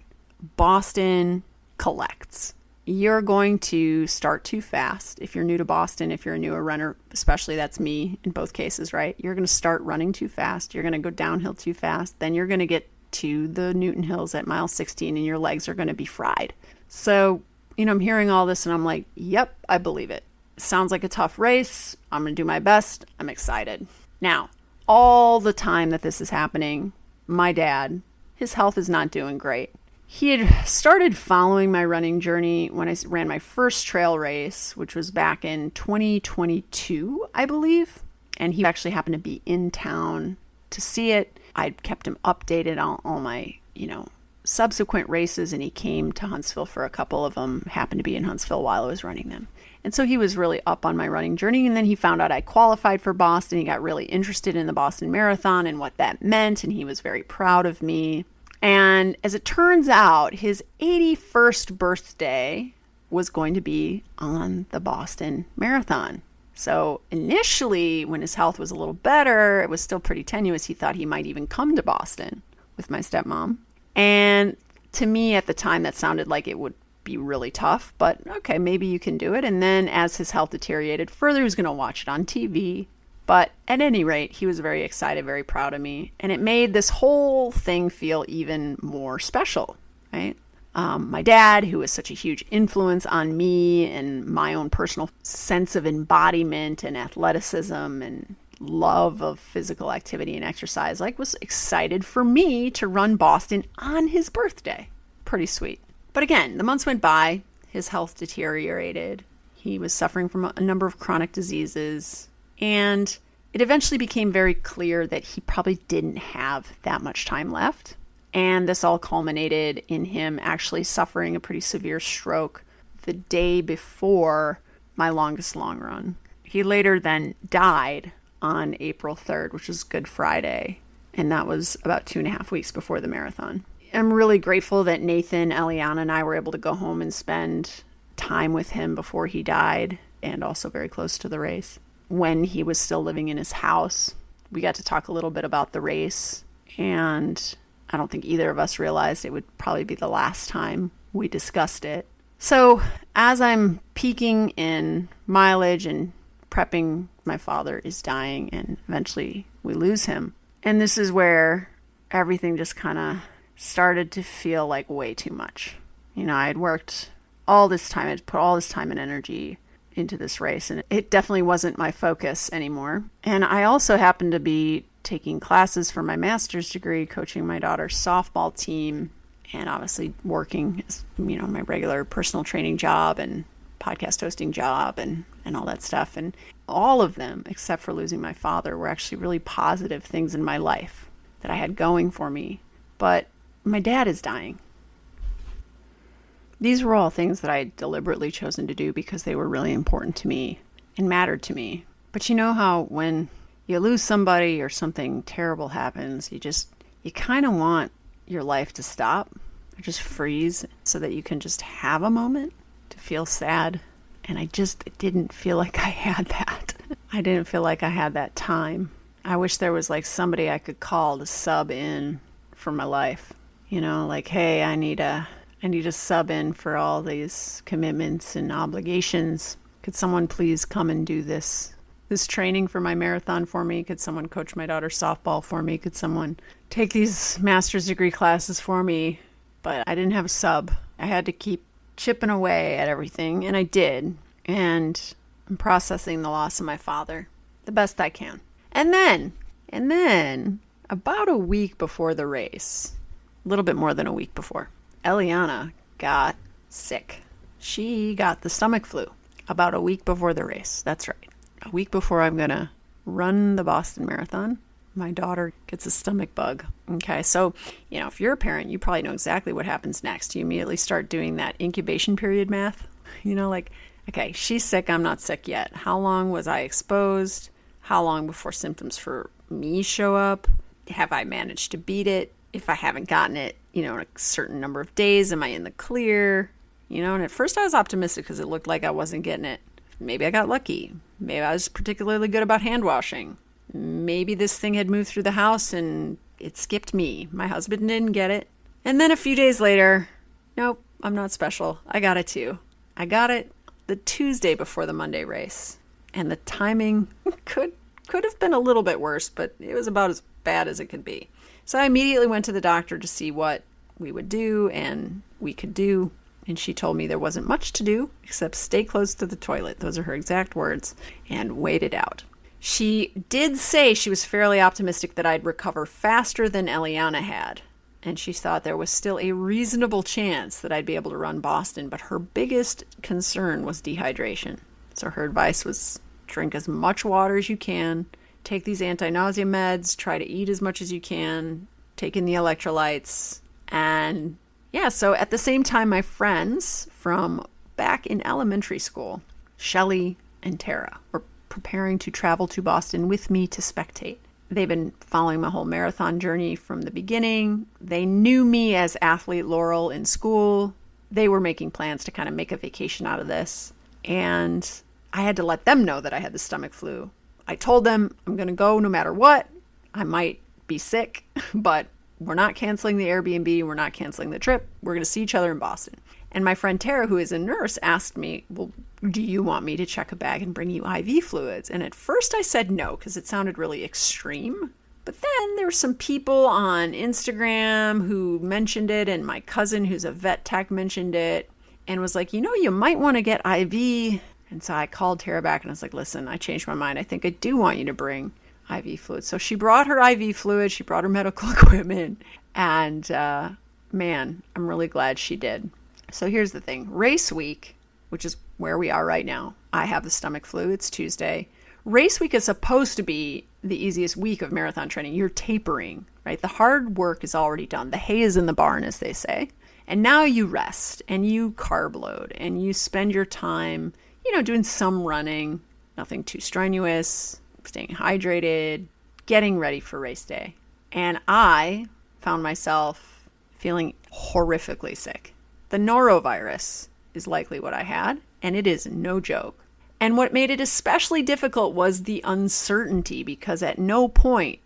Boston collects. You're going to start too fast. If you're new to Boston, if you're a newer runner, especially that's me in both cases, right? You're going to start running too fast. You're going to go downhill too fast. Then you're going to get to the Newton Hills at mile 16 and your legs are going to be fried. So, I'm hearing all this and I'm like, yep, I believe it. Sounds like a tough race. I'm going to do my best. I'm excited. Now, all the time that this is happening, my dad, his health is not doing great. He had started following my running journey when I ran my first trail race, which was back in 2022, I believe. And he actually happened to be in town to see it. I'd kept him updated on all my, subsequent races, and he came to Huntsville for a couple of them, happened to be in Huntsville while I was running them. And so he was really up on my running journey, and then he found out I qualified for Boston. He got really interested in the Boston Marathon and what that meant, and he was very proud of me. And as it turns out, his 81st birthday was going to be on the Boston Marathon. So initially, when his health was a little better, it was still pretty tenuous. He thought he might even come to Boston with my stepmom. And to me at the time, that sounded like it would be really tough, but okay, maybe you can do it. And then as his health deteriorated further, he was going to watch it on TV. But at any rate, he was very excited, very proud of me. And it made this whole thing feel even more special, right? My dad, who was such a huge influence on me and my own personal sense of embodiment and athleticism and love of physical activity and exercise, was excited for me to run Boston on his birthday. Pretty sweet. But again, the months went by, his health deteriorated. He was suffering from a number of chronic diseases, and it eventually became very clear that he probably didn't have that much time left. And this all culminated in him actually suffering a pretty severe stroke the day before my longest long run. He later then died on April 3rd, which was Good Friday, and that was about 2.5 weeks before the marathon. I'm really grateful that Nathan, Eliana, and I were able to go home and spend time with him before he died, and also very close to the race. When he was still living in his house, we got to talk a little bit about the race, and I don't think either of us realized it would probably be the last time we discussed it. So as I'm peaking in mileage and prepping, my father is dying, and eventually we lose him. And this is where everything just kind of started to feel like way too much. I had worked all this time, I'd put all this time and energy into this race, and it definitely wasn't my focus anymore. And I also happened to be taking classes for my master's degree, coaching my daughter's softball team, and obviously working as, my regular personal training job and podcast hosting job and all that stuff. And all of them, except for losing my father, were actually really positive things in my life that I had going for me. But my dad is dying. These were all things that I had deliberately chosen to do because they were really important to me and mattered to me. But you know how when you lose somebody or something terrible happens, you kind of want your life to stop or just freeze so that you can just have a moment to feel sad. And I just didn't feel like I had that. I didn't feel like I had that time. I wish there was somebody I could call to sub in for my life. Hey, I need a sub in for all these commitments and obligations. Could someone please come and do this training for my marathon for me? Could someone coach my daughter's softball for me? Could someone take these master's degree classes for me? But I didn't have a sub. I had to keep chipping away at everything, and I did. And I'm processing the loss of my father the best I can. And then about a week before the race, a little bit more than a week before, Eliana got sick. She got the stomach flu about a week before the race. That's right. A week before I'm going to run the Boston Marathon, my daughter gets a stomach bug. Okay, so, if you're a parent, you probably know exactly what happens next. You immediately start doing that incubation period math. Okay, she's sick, I'm not sick yet. How long was I exposed? How long before symptoms for me show up? Have I managed to beat it? if I haven't gotten it, in a certain number of days, am I in the clear? And at first I was optimistic because it looked like I wasn't getting it. Maybe I got lucky. Maybe I was particularly good about hand washing. Maybe this thing had moved through the house and it skipped me. My husband didn't get it. And then a few days later, nope, I'm not special. I got it too. I got it the Tuesday before the Monday race. And the timing could have been a little bit worse, but it was about as bad as it could be. So I immediately went to the doctor to see what we would do and we could do. And she told me there wasn't much to do except stay close to the toilet. Those are her exact words. And wait it out. She did say she was fairly optimistic that I'd recover faster than Eliana had. And she thought there was still a reasonable chance that I'd be able to run Boston. But her biggest concern was dehydration. So her advice was drink as much water as you can. Take these anti-nausea meds. Try to eat as much as you can. Take in the electrolytes. And yeah, so at the same time, my friends from back in elementary school, Shelley and Tara, were preparing to travel to Boston with me to spectate. They've been following my whole marathon journey from the beginning. They knew me as athlete Laurel in school. They were making plans to kind of make a vacation out of this. And I had to let them know that I had the stomach flu. I told them I'm going to go no matter what. I might be sick, but we're not canceling the Airbnb. We're not canceling the trip. We're going to see each other in Boston. And my friend Tara, who is a nurse, asked me, well, do you want me to check a bag and bring you IV fluids? And at first I said no, because it sounded really extreme. But then there were some people on Instagram who mentioned it, and my cousin, who's a vet tech, mentioned it and was like, you might want to get IV. And so I called Tara back and I was like, listen, I changed my mind. I think I do want you to bring IV fluid. So she brought her IV fluid, she brought her medical equipment, and man, I'm really glad she did. So here's the thing. Race week, which is where we are right now, I have the stomach flu. It's Tuesday. Race week is supposed to be the easiest week of marathon training. You're tapering, right? The hard work is already done. The hay is in the barn, as they say. And now you rest and you carb load and you spend your time, doing some running, nothing too strenuous, staying hydrated, getting ready for race day. And I found myself feeling horrifically sick. The norovirus is likely what I had, and it is no joke. And what made it especially difficult was the uncertainty, because at no point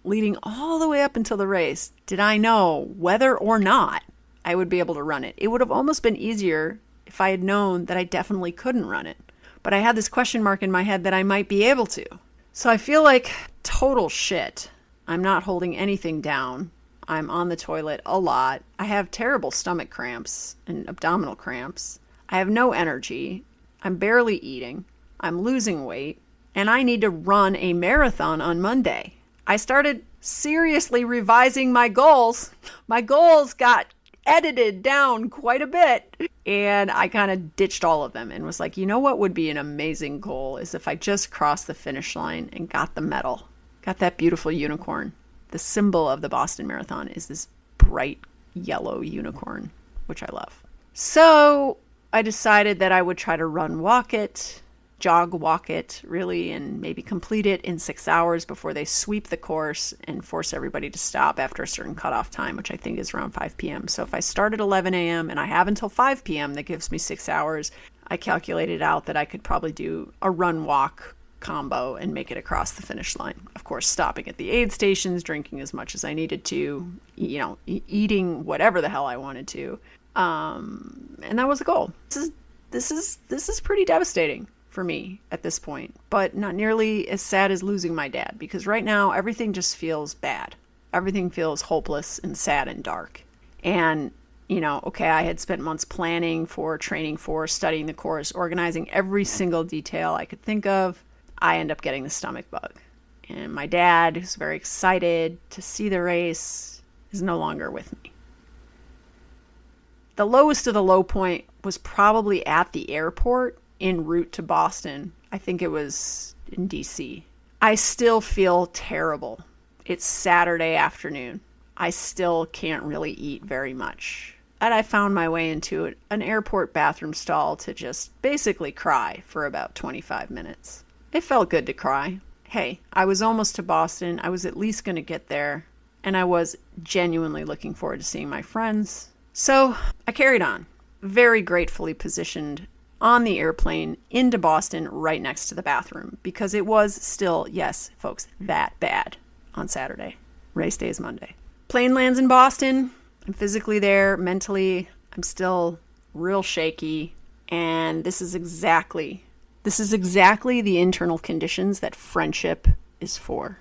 leading all the way up until the race did I know whether or not I would be able to run it. It would have almost been easier if I had known that I definitely couldn't run it. But I had this question mark in my head that I might be able to. So I feel like total shit. I'm not holding anything down. I'm on the toilet a lot. I have terrible stomach cramps and abdominal cramps. I have no energy. I'm barely eating. I'm losing weight. And I need to run a marathon on Monday. I started seriously revising my goals. My goals got edited down quite a bit. And I kind of ditched all of them and was like, what would be an amazing goal is if I just crossed the finish line and got the medal, got that beautiful unicorn. The symbol of the Boston Marathon is this bright yellow unicorn, which I love. So I decided that I would try to walk it, walk it, really, and maybe complete it in 6 hours before they sweep the course and force everybody to stop after a certain cutoff time, which I think is around 5 p.m. So if I start at 11 a.m. and I have until 5 p.m., that gives me 6 hours. I calculated out that I could probably do a run-walk combo and make it across the finish line. Of course, stopping at the aid stations, drinking as much as I needed to, eating whatever the hell I wanted to. And that was the goal. This is pretty devastating for me at this point, but not nearly as sad as losing my dad, because right now everything just feels bad. Everything feels hopeless and sad and dark. And, I had spent months planning for, training for, studying the course, organizing every single detail I could think of. I end up getting the stomach bug. And my dad, who's very excited to see the race, is no longer with me. The lowest of the low point was probably at the airport en route to Boston. I think it was in DC. I still feel terrible. It's Saturday afternoon. I still can't really eat very much. And I found my way into an airport bathroom stall to just basically cry for about 25 minutes. It felt good to cry. Hey, I was almost to Boston. I was at least going to get there. and I was genuinely looking forward to seeing my friends. So I carried on, very gratefully positioned on the airplane into Boston right next to the bathroom because it was still, yes, folks, that bad on Saturday. Race day is Monday. Plane lands in Boston. I'm physically there. Mentally, I'm still real shaky. And this is exactly the internal conditions that friendship is for,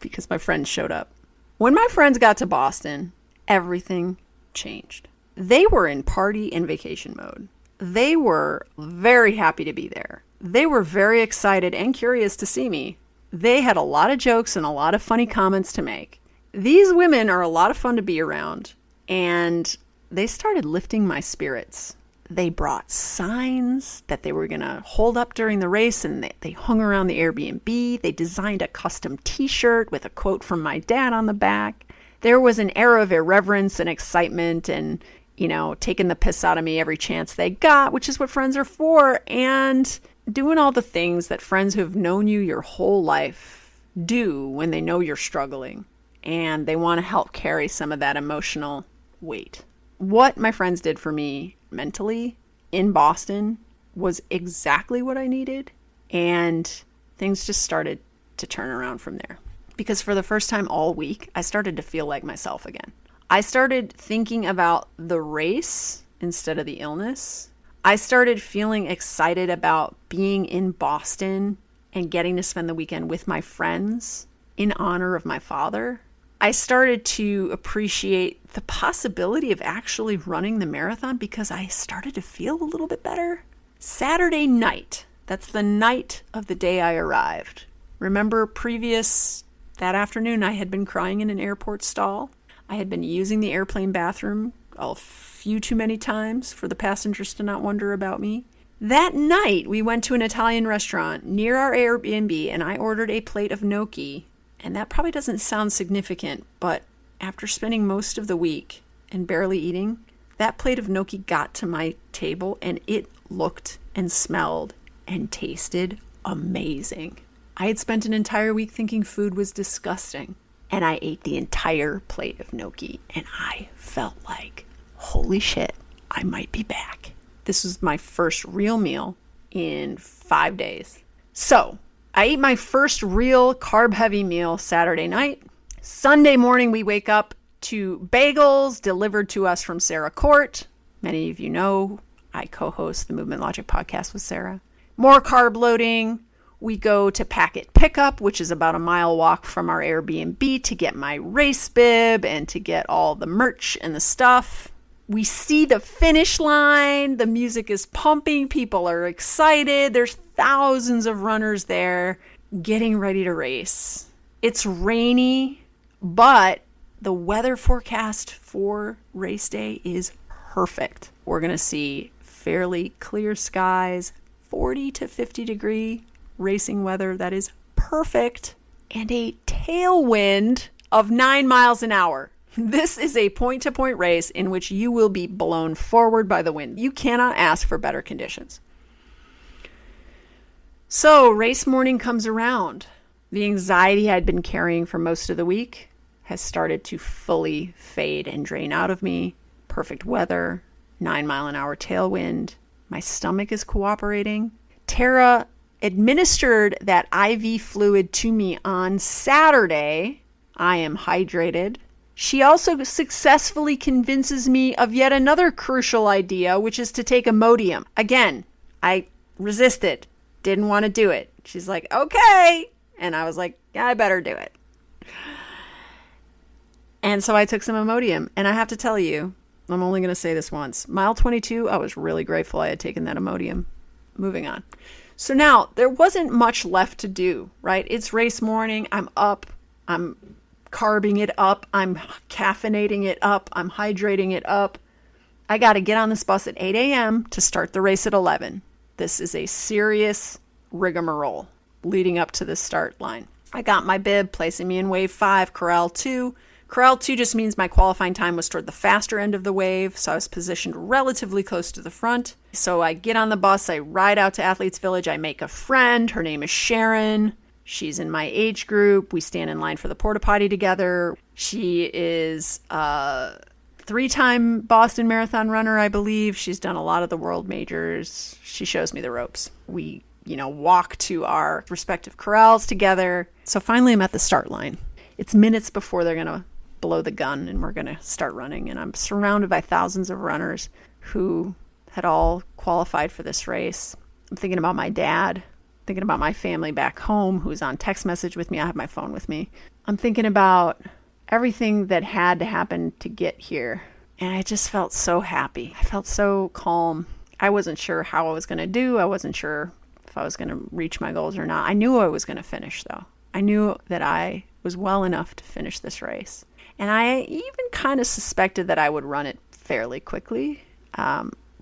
because my friends showed up. When my friends got to Boston, everything changed. They were in party and vacation mode. They were very happy to be there. They were very excited and curious to see me. They had a lot of jokes and a lot of funny comments to make. These women are a lot of fun to be around, and they started lifting my spirits. They brought signs that they were going to hold up during the race, and they hung around the Airbnb. They designed a custom t-shirt with a quote from my dad on the back. There was an air of irreverence and excitement and, taking the piss out of me every chance they got, which is what friends are for, and doing all the things that friends who have known you your whole life do when they know you're struggling, and they want to help carry some of that emotional weight. What my friends did for me mentally in Boston was exactly what I needed, and things just started to turn around from there. Because for the first time all week, I started to feel like myself again. I started thinking about the race instead of the illness. I started feeling excited about being in Boston and getting to spend the weekend with my friends in honor of my father. I started to appreciate the possibility of actually running the marathon because I started to feel a little bit better. Saturday night, that's the night of the day I arrived. Remember that afternoon I had been crying in an airport stall. I had been using the airplane bathroom a few too many times for the passengers to not wonder about me. That night, we went to an Italian restaurant near our Airbnb, and I ordered a plate of gnocchi. And that probably doesn't sound significant, but after spending most of the week and barely eating, that plate of gnocchi got to my table, and it looked and smelled and tasted amazing. I had spent an entire week thinking food was disgusting. And I ate the entire plate of gnocchi, and I felt like, holy shit, I might be back. This was my first real meal in 5 days. So I ate my first real carb-heavy meal Saturday night. Sunday morning, we wake up to bagels delivered to us from Sarah Court. Many of you know I co-host the Movement Logic podcast with Sarah. More carb loading. We go to Packet Pickup, which is about a mile walk from our Airbnb, to get my race bib and to get all the merch and the stuff. We see the finish line. The music is pumping. People are excited. There's thousands of runners there getting ready to race. It's rainy, but the weather forecast for race day is perfect. We're going to see fairly clear skies, 40 to 50 degree racing weather that is perfect, and a tailwind of 9 miles an hour. This is a point-to-point race in which you will be blown forward by the wind. You cannot ask for better conditions. So race morning comes around. The anxiety I'd been carrying for most of the week has started to fully fade and drain out of me. Perfect weather, 9 mile an hour tailwind. My stomach is cooperating. Tara administered that IV fluid to me on Saturday. I am hydrated. She also successfully convinces me of yet another crucial idea, which is to take Imodium. Again, I resisted, didn't want to do it. She's like, okay. And I was like, yeah, I better do it. And so I took some Imodium. And I have to tell you, I'm only going to say this once. Mile 22, I was really grateful I had taken that Imodium. Moving on. So now there wasn't much left to do, right? It's race morning. I'm up. I'm carbing it up. I'm caffeinating it up. I'm hydrating it up. I got to get on this bus at 8 a.m. to start the race at 11. This is a serious rigmarole leading up to the start line. I got my bib placing me in wave 5, corral 2. Corral 2 just means my qualifying time was toward the faster end of the wave, so I was positioned relatively close to the front. So I get on the bus, I ride out to Athletes Village, I make a friend. Her name is Sharon. She's in my age group. We stand in line for the porta potty together. She is a 3-time Boston Marathon runner, I believe. She's done a lot of the world majors. She shows me the ropes. We, walk to our respective corrals together. So finally I'm at the start line. It's minutes before they're going to blow the gun and we're going to start running. And I'm surrounded by thousands of runners who had all qualified for this race. I'm thinking about my dad, thinking about my family back home who's on text message with me. I have my phone with me. I'm thinking about everything that had to happen to get here. And I just felt so happy. I felt so calm. I wasn't sure how I was going to do. I wasn't sure if I was going to reach my goals or not. I knew I was going to finish, though. I knew that I was well enough to finish this race. And I even kind of suspected that I would run it fairly quickly.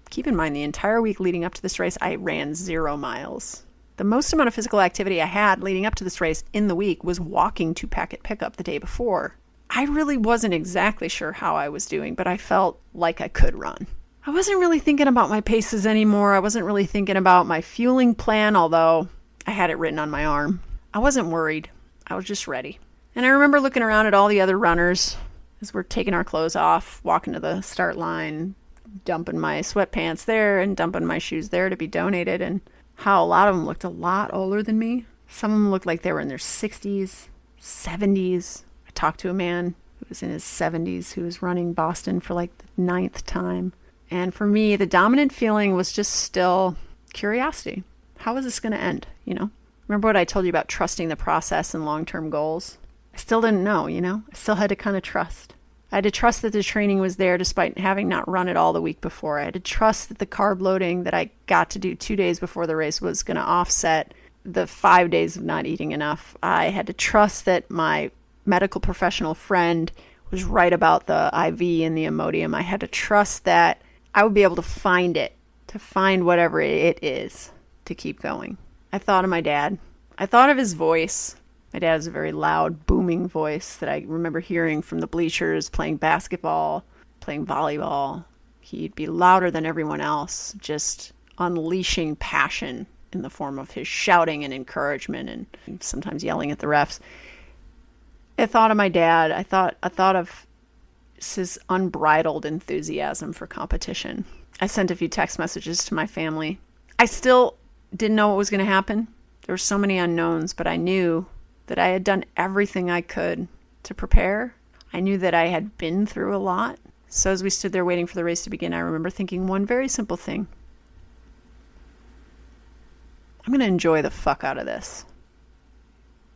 Keep in mind, the entire week leading up to this race, I ran 0 miles. The most amount of physical activity I had leading up to this race in the week was walking to Packet Pickup the day before. I really wasn't exactly sure how I was doing, but I felt like I could run. I wasn't really thinking about my paces anymore. I wasn't really thinking about my fueling plan, although I had it written on my arm. I wasn't worried. I was just ready. And I remember looking around at all the other runners as we're taking our clothes off, walking to the start line, dumping my sweatpants there and dumping my shoes there to be donated, and how a lot of them looked a lot older than me. Some of them looked like they were in their 60s, 70s. I talked to a man who was in his 70s who was running Boston for like the 9th time. And for me, the dominant feeling was just still curiosity. How is this going to end, Remember what I told you about trusting the process and long-term goals? I still didn't know, I still had to kind of trust. I had to trust that the training was there despite having not run it all the week before. I had to trust that the carb loading that I got to do 2 days before the race was going to offset the 5 days of not eating enough. I had to trust that my medical professional friend was right about the IV and the Imodium. I had to trust that I would be able to find it, to find whatever it is, to keep going. I thought of my dad. I thought of his voice. My dad has a very loud, booming voice that I remember hearing from the bleachers, playing basketball, playing volleyball. He'd be louder than everyone else, just unleashing passion in the form of his shouting and encouragement and sometimes yelling at the refs. I thought of my dad. I thought of his unbridled enthusiasm for competition. I sent a few text messages to my family. I still didn't know what was going to happen. There were so many unknowns, but I knew that I had done everything I could to prepare. I knew that I had been through a lot. So as we stood there waiting for the race to begin, I remember thinking one very simple thing. I'm going to enjoy the fuck out of this.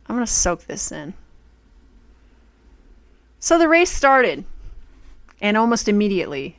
I'm going to soak this in. So the race started. And almost immediately,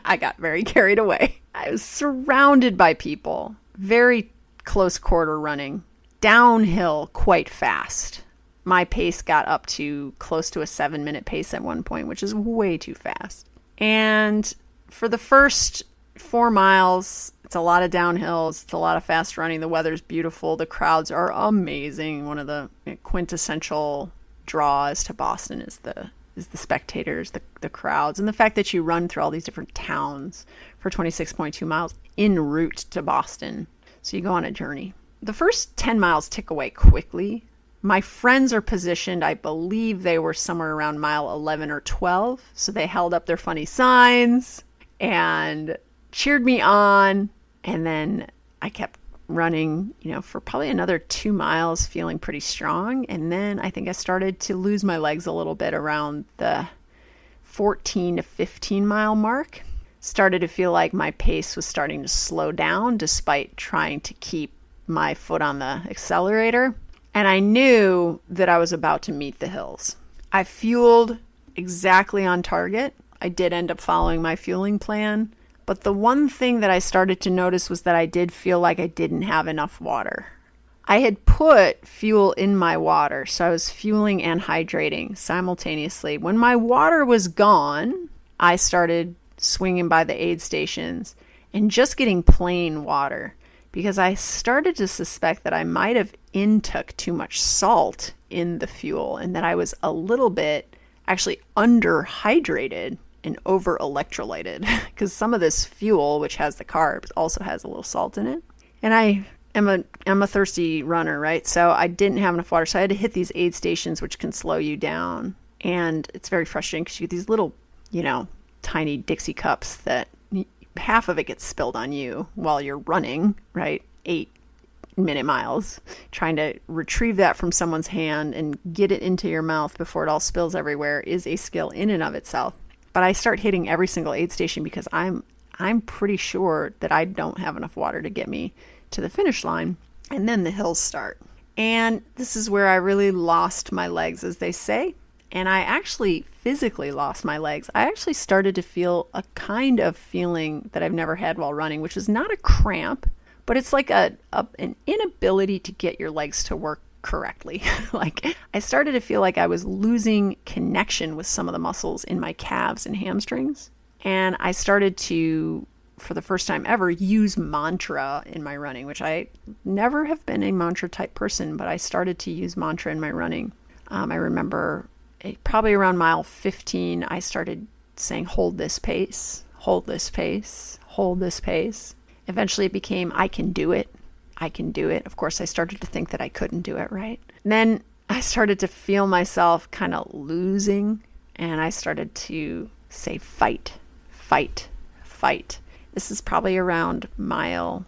I got very carried away. I was surrounded by people. Very close quarter running. Downhill quite fast. My pace got up to close to a 7-minute pace at one point, which is way too fast. And for the first 4 miles, it's a lot of downhills. It's a lot of fast running. The weather's beautiful. The crowds are amazing. One of the quintessential draws to Boston is the spectators, the crowds, and the fact that you run through all these different towns for 26.2 miles en route to Boston. So you go on a journey. The first 10 miles tick away quickly. My friends are positioned, I believe they were somewhere around mile 11 or 12. So they held up their funny signs and cheered me on. And then I kept running, for probably another 2 miles, feeling pretty strong. And then I think I started to lose my legs a little bit around the 14 to 15 mile mark. Started to feel like my pace was starting to slow down despite trying to keep my foot on the accelerator. And I knew that I was about to meet the hills. I fueled exactly on target. I did end up following my fueling plan. But the one thing that I started to notice was that I did feel like I didn't have enough water. I had put fuel in my water, so I was fueling and hydrating simultaneously. When my water was gone, I started swinging by the aid stations and just getting plain water because I started to suspect that I might have intook too much salt in the fuel and that I was a little bit actually underhydrated and over electrolyted because some of this fuel, which has the carbs, also has a little salt in it. And I I'm a thirsty runner, right? So I didn't have enough water. So I had to hit these aid stations, which can slow you down. And it's very frustrating because you get these little, tiny Dixie cups that half of it gets spilled on you while you're running, right? 8-minute miles, trying to retrieve that from someone's hand and get it into your mouth before it all spills everywhere is a skill in and of itself. But I start hitting every single aid station because I'm pretty sure that I don't have enough water to get me to the finish line. And then the hills start. And this is where I really lost my legs, as they say. And I actually physically lost my legs. I actually started to feel a kind of feeling that I've never had while running, which is not a cramp, but it's like an inability to get your legs to work correctly. Like I started to feel like I was losing connection with some of the muscles in my calves and hamstrings. And I started to, for the first time ever, use mantra in my running, which I never have been a mantra type person, but I started to use mantra in my running. I remember probably around mile 15, I started saying, hold this pace, hold this pace, hold this pace. Eventually it became, I can do it. I can do it. Of course, I started to think that I couldn't do it, right? And then I started to feel myself kind of losing, and I started to say, fight, fight, fight. This is probably around mile,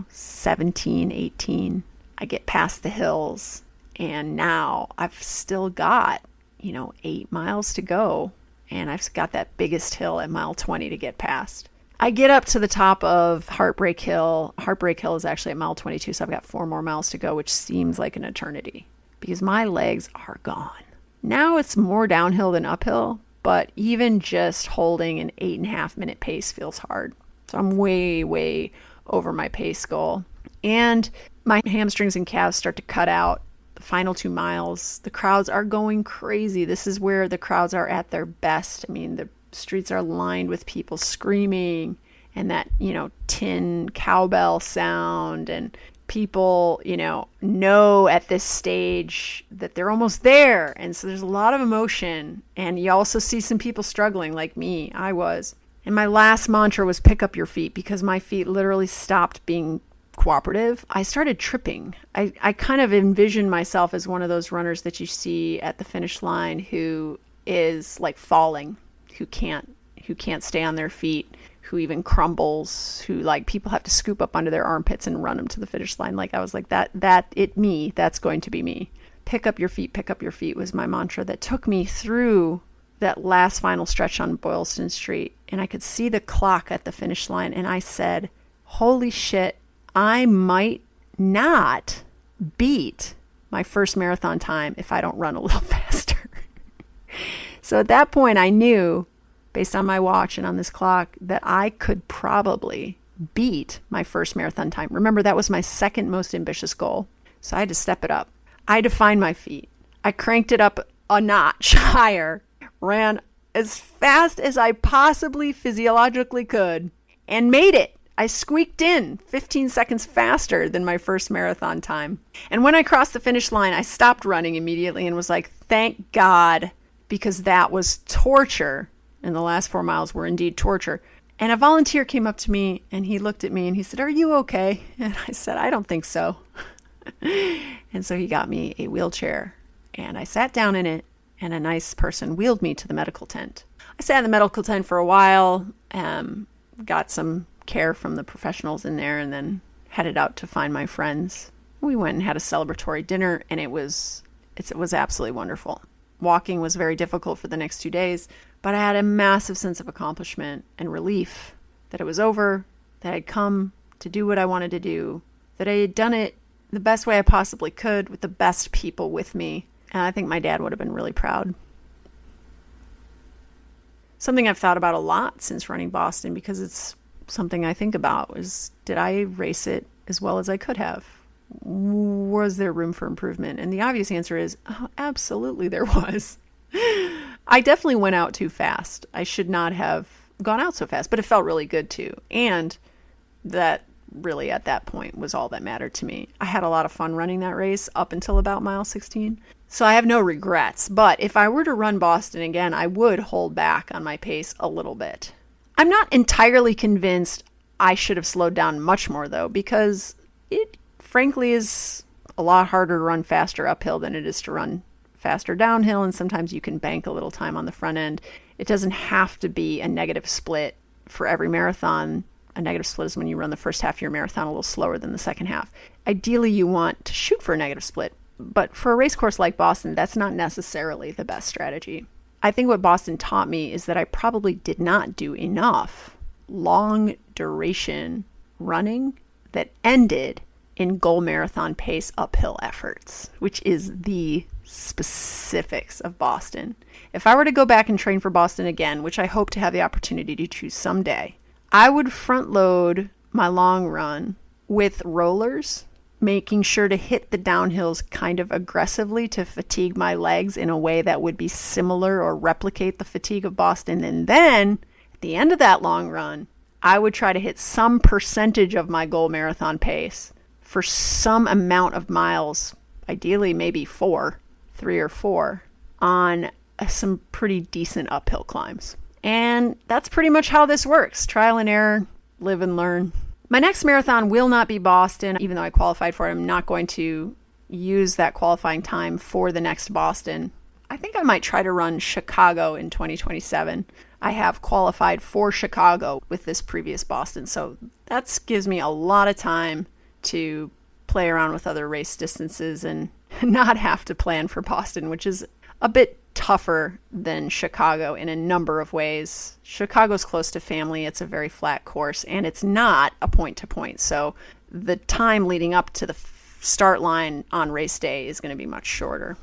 17, 18. I get past the hills, and now I've still got 8 miles to go, and I've got that biggest hill at mile 20 to get past. I get up to the top of Heartbreak Hill. Heartbreak Hill is actually at mile 22, so I've got 4 more miles to go, which seems like an eternity because my legs are gone. Now it's more downhill than uphill, but even just holding an 8.5-minute pace feels hard. So I'm way, way over my pace goal. And my hamstrings and calves start to cut out. The final 2 miles, the crowds are going crazy. This is where the crowds are at their best. I mean, the streets are lined with people screaming and that, tin cowbell sound, and people, know at this stage that they're almost there. And so there's a lot of emotion, and you also see some people struggling like me. I was. And my last mantra was pick up your feet, because my feet literally stopped being cooperative. I started tripping. I kind of envisioned myself as one of those runners that you see at the finish line who is like falling, who can't stay on their feet, who even crumbles, who like people have to scoop up under their armpits and run them to the finish line. Like I was like that's going to be me. Pick up your feet was my mantra that took me through that last final stretch on Boylston Street. And I could see the clock at the finish line, and I said, holy shit, I might not beat my first marathon time if I don't run a little faster. So at that point, I knew, based on my watch and on this clock, that I could probably beat my first marathon time. Remember, that was my second most ambitious goal. So I had to step it up. I had to find my feet. I cranked it up a notch higher, ran as fast as I possibly physiologically could, and made it. I squeaked in 15 seconds faster than my first marathon time. And when I crossed the finish line, I stopped running immediately and was like, thank God, because that was torture. And the last 4 miles were indeed torture. And a volunteer came up to me, and he looked at me and he said, are you okay? And I said, I don't think so. And so he got me a wheelchair, and I sat down in it, and a nice person wheeled me to the medical tent. I sat in the medical tent for a while, got some care from the professionals in there, and then headed out to find my friends. We went and had a celebratory dinner, and it was absolutely wonderful. Walking was very difficult for the next 2 days, but I had a massive sense of accomplishment and relief that it was over, that I'd come to do what I wanted to do, that I had done it the best way I possibly could with the best people with me. And I think my dad would have been really proud. Something I've thought about a lot since running Boston, because it's something I think about, is did I race it as well as I could have? Was there room for improvement? And the obvious answer is, absolutely there was. I definitely went out too fast. I should not have gone out so fast, but it felt really good too. And that really at that point was all that mattered to me. I had a lot of fun running that race up until about mile 16. So I have no regrets. But if I were to run Boston again, I would hold back on my pace a little bit. I'm not entirely convinced I should have slowed down much more, though, because it frankly is a lot harder to run faster uphill than it is to run faster downhill, and sometimes you can bank a little time on the front end. It doesn't have to be a negative split for every marathon. A negative split is when you run the first half of your marathon a little slower than the second half. Ideally, you want to shoot for a negative split, but for a race course like Boston, that's not necessarily the best strategy. I think what Boston taught me is that I probably did not do enough long duration running that ended in goal marathon pace uphill efforts, which is the specifics of Boston. If I were to go back and train for Boston again, which I hope to have the opportunity to choose someday, I would front load my long run with rollers, making sure to hit the downhills kind of aggressively to fatigue my legs in a way that would be similar or replicate the fatigue of Boston. And then at the end of that long run, I would try to hit some percentage of my goal marathon pace for some amount of miles, ideally maybe 3 or 4, on some pretty decent uphill climbs. And that's pretty much how this works. Trial and error, live and learn. My next marathon will not be Boston. Even though I qualified for it, I'm not going to use that qualifying time for the next Boston. I think I might try to run Chicago in 2027. I have qualified for Chicago with this previous Boston, so that gives me a lot of time to play around with other race distances and not have to plan for Boston, which is a bit tougher than Chicago in a number of ways. Chicago's close to family. It's a very flat course, and it's not a point-to-point. So the time leading up to the start line on race day is going to be much shorter.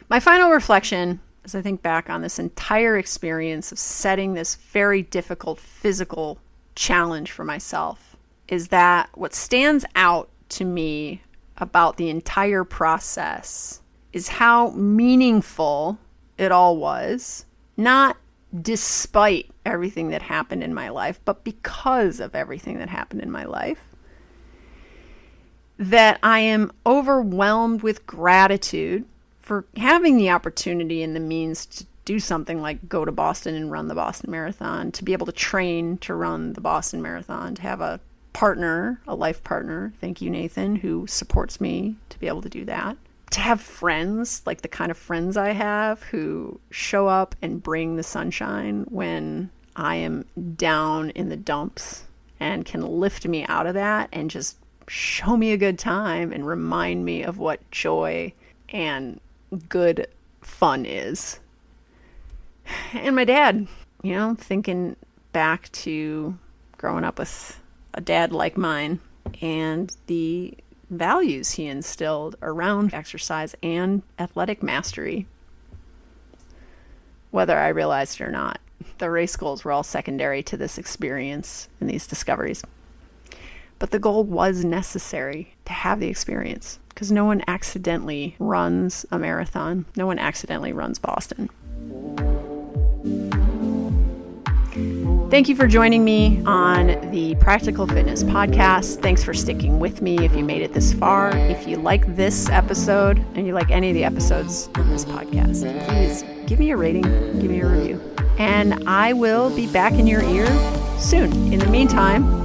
My final reflection, as I think back on this entire experience of setting this very difficult physical challenge for myself, is that what stands out to me about the entire process is how meaningful it all was, not despite everything that happened in my life, but because of everything that happened in my life. That I am overwhelmed with gratitude for having the opportunity and the means to do something like go to Boston and run the Boston Marathon, to be able to train to run the Boston Marathon, to have a partner, a life partner, thank you, Nathan, who supports me to be able to do that. To have friends, like the kind of friends I have who show up and bring the sunshine when I am down in the dumps and can lift me out of that and just show me a good time and remind me of what joy and good fun is. And my dad, thinking back to growing up with a dad like mine and the values he instilled around exercise and athletic mastery. Whether I realized it or not, the race goals were all secondary to this experience and these discoveries. But the goal was necessary to have the experience, because no one accidentally runs a marathon. No one accidentally runs Boston. Thank you for joining me on the Practical Fitness Podcast. Thanks for sticking with me if you made it this far. If you like this episode and you like any of the episodes on this podcast, please give me a rating, give me a review. And I will be back in your ear soon. In the meantime,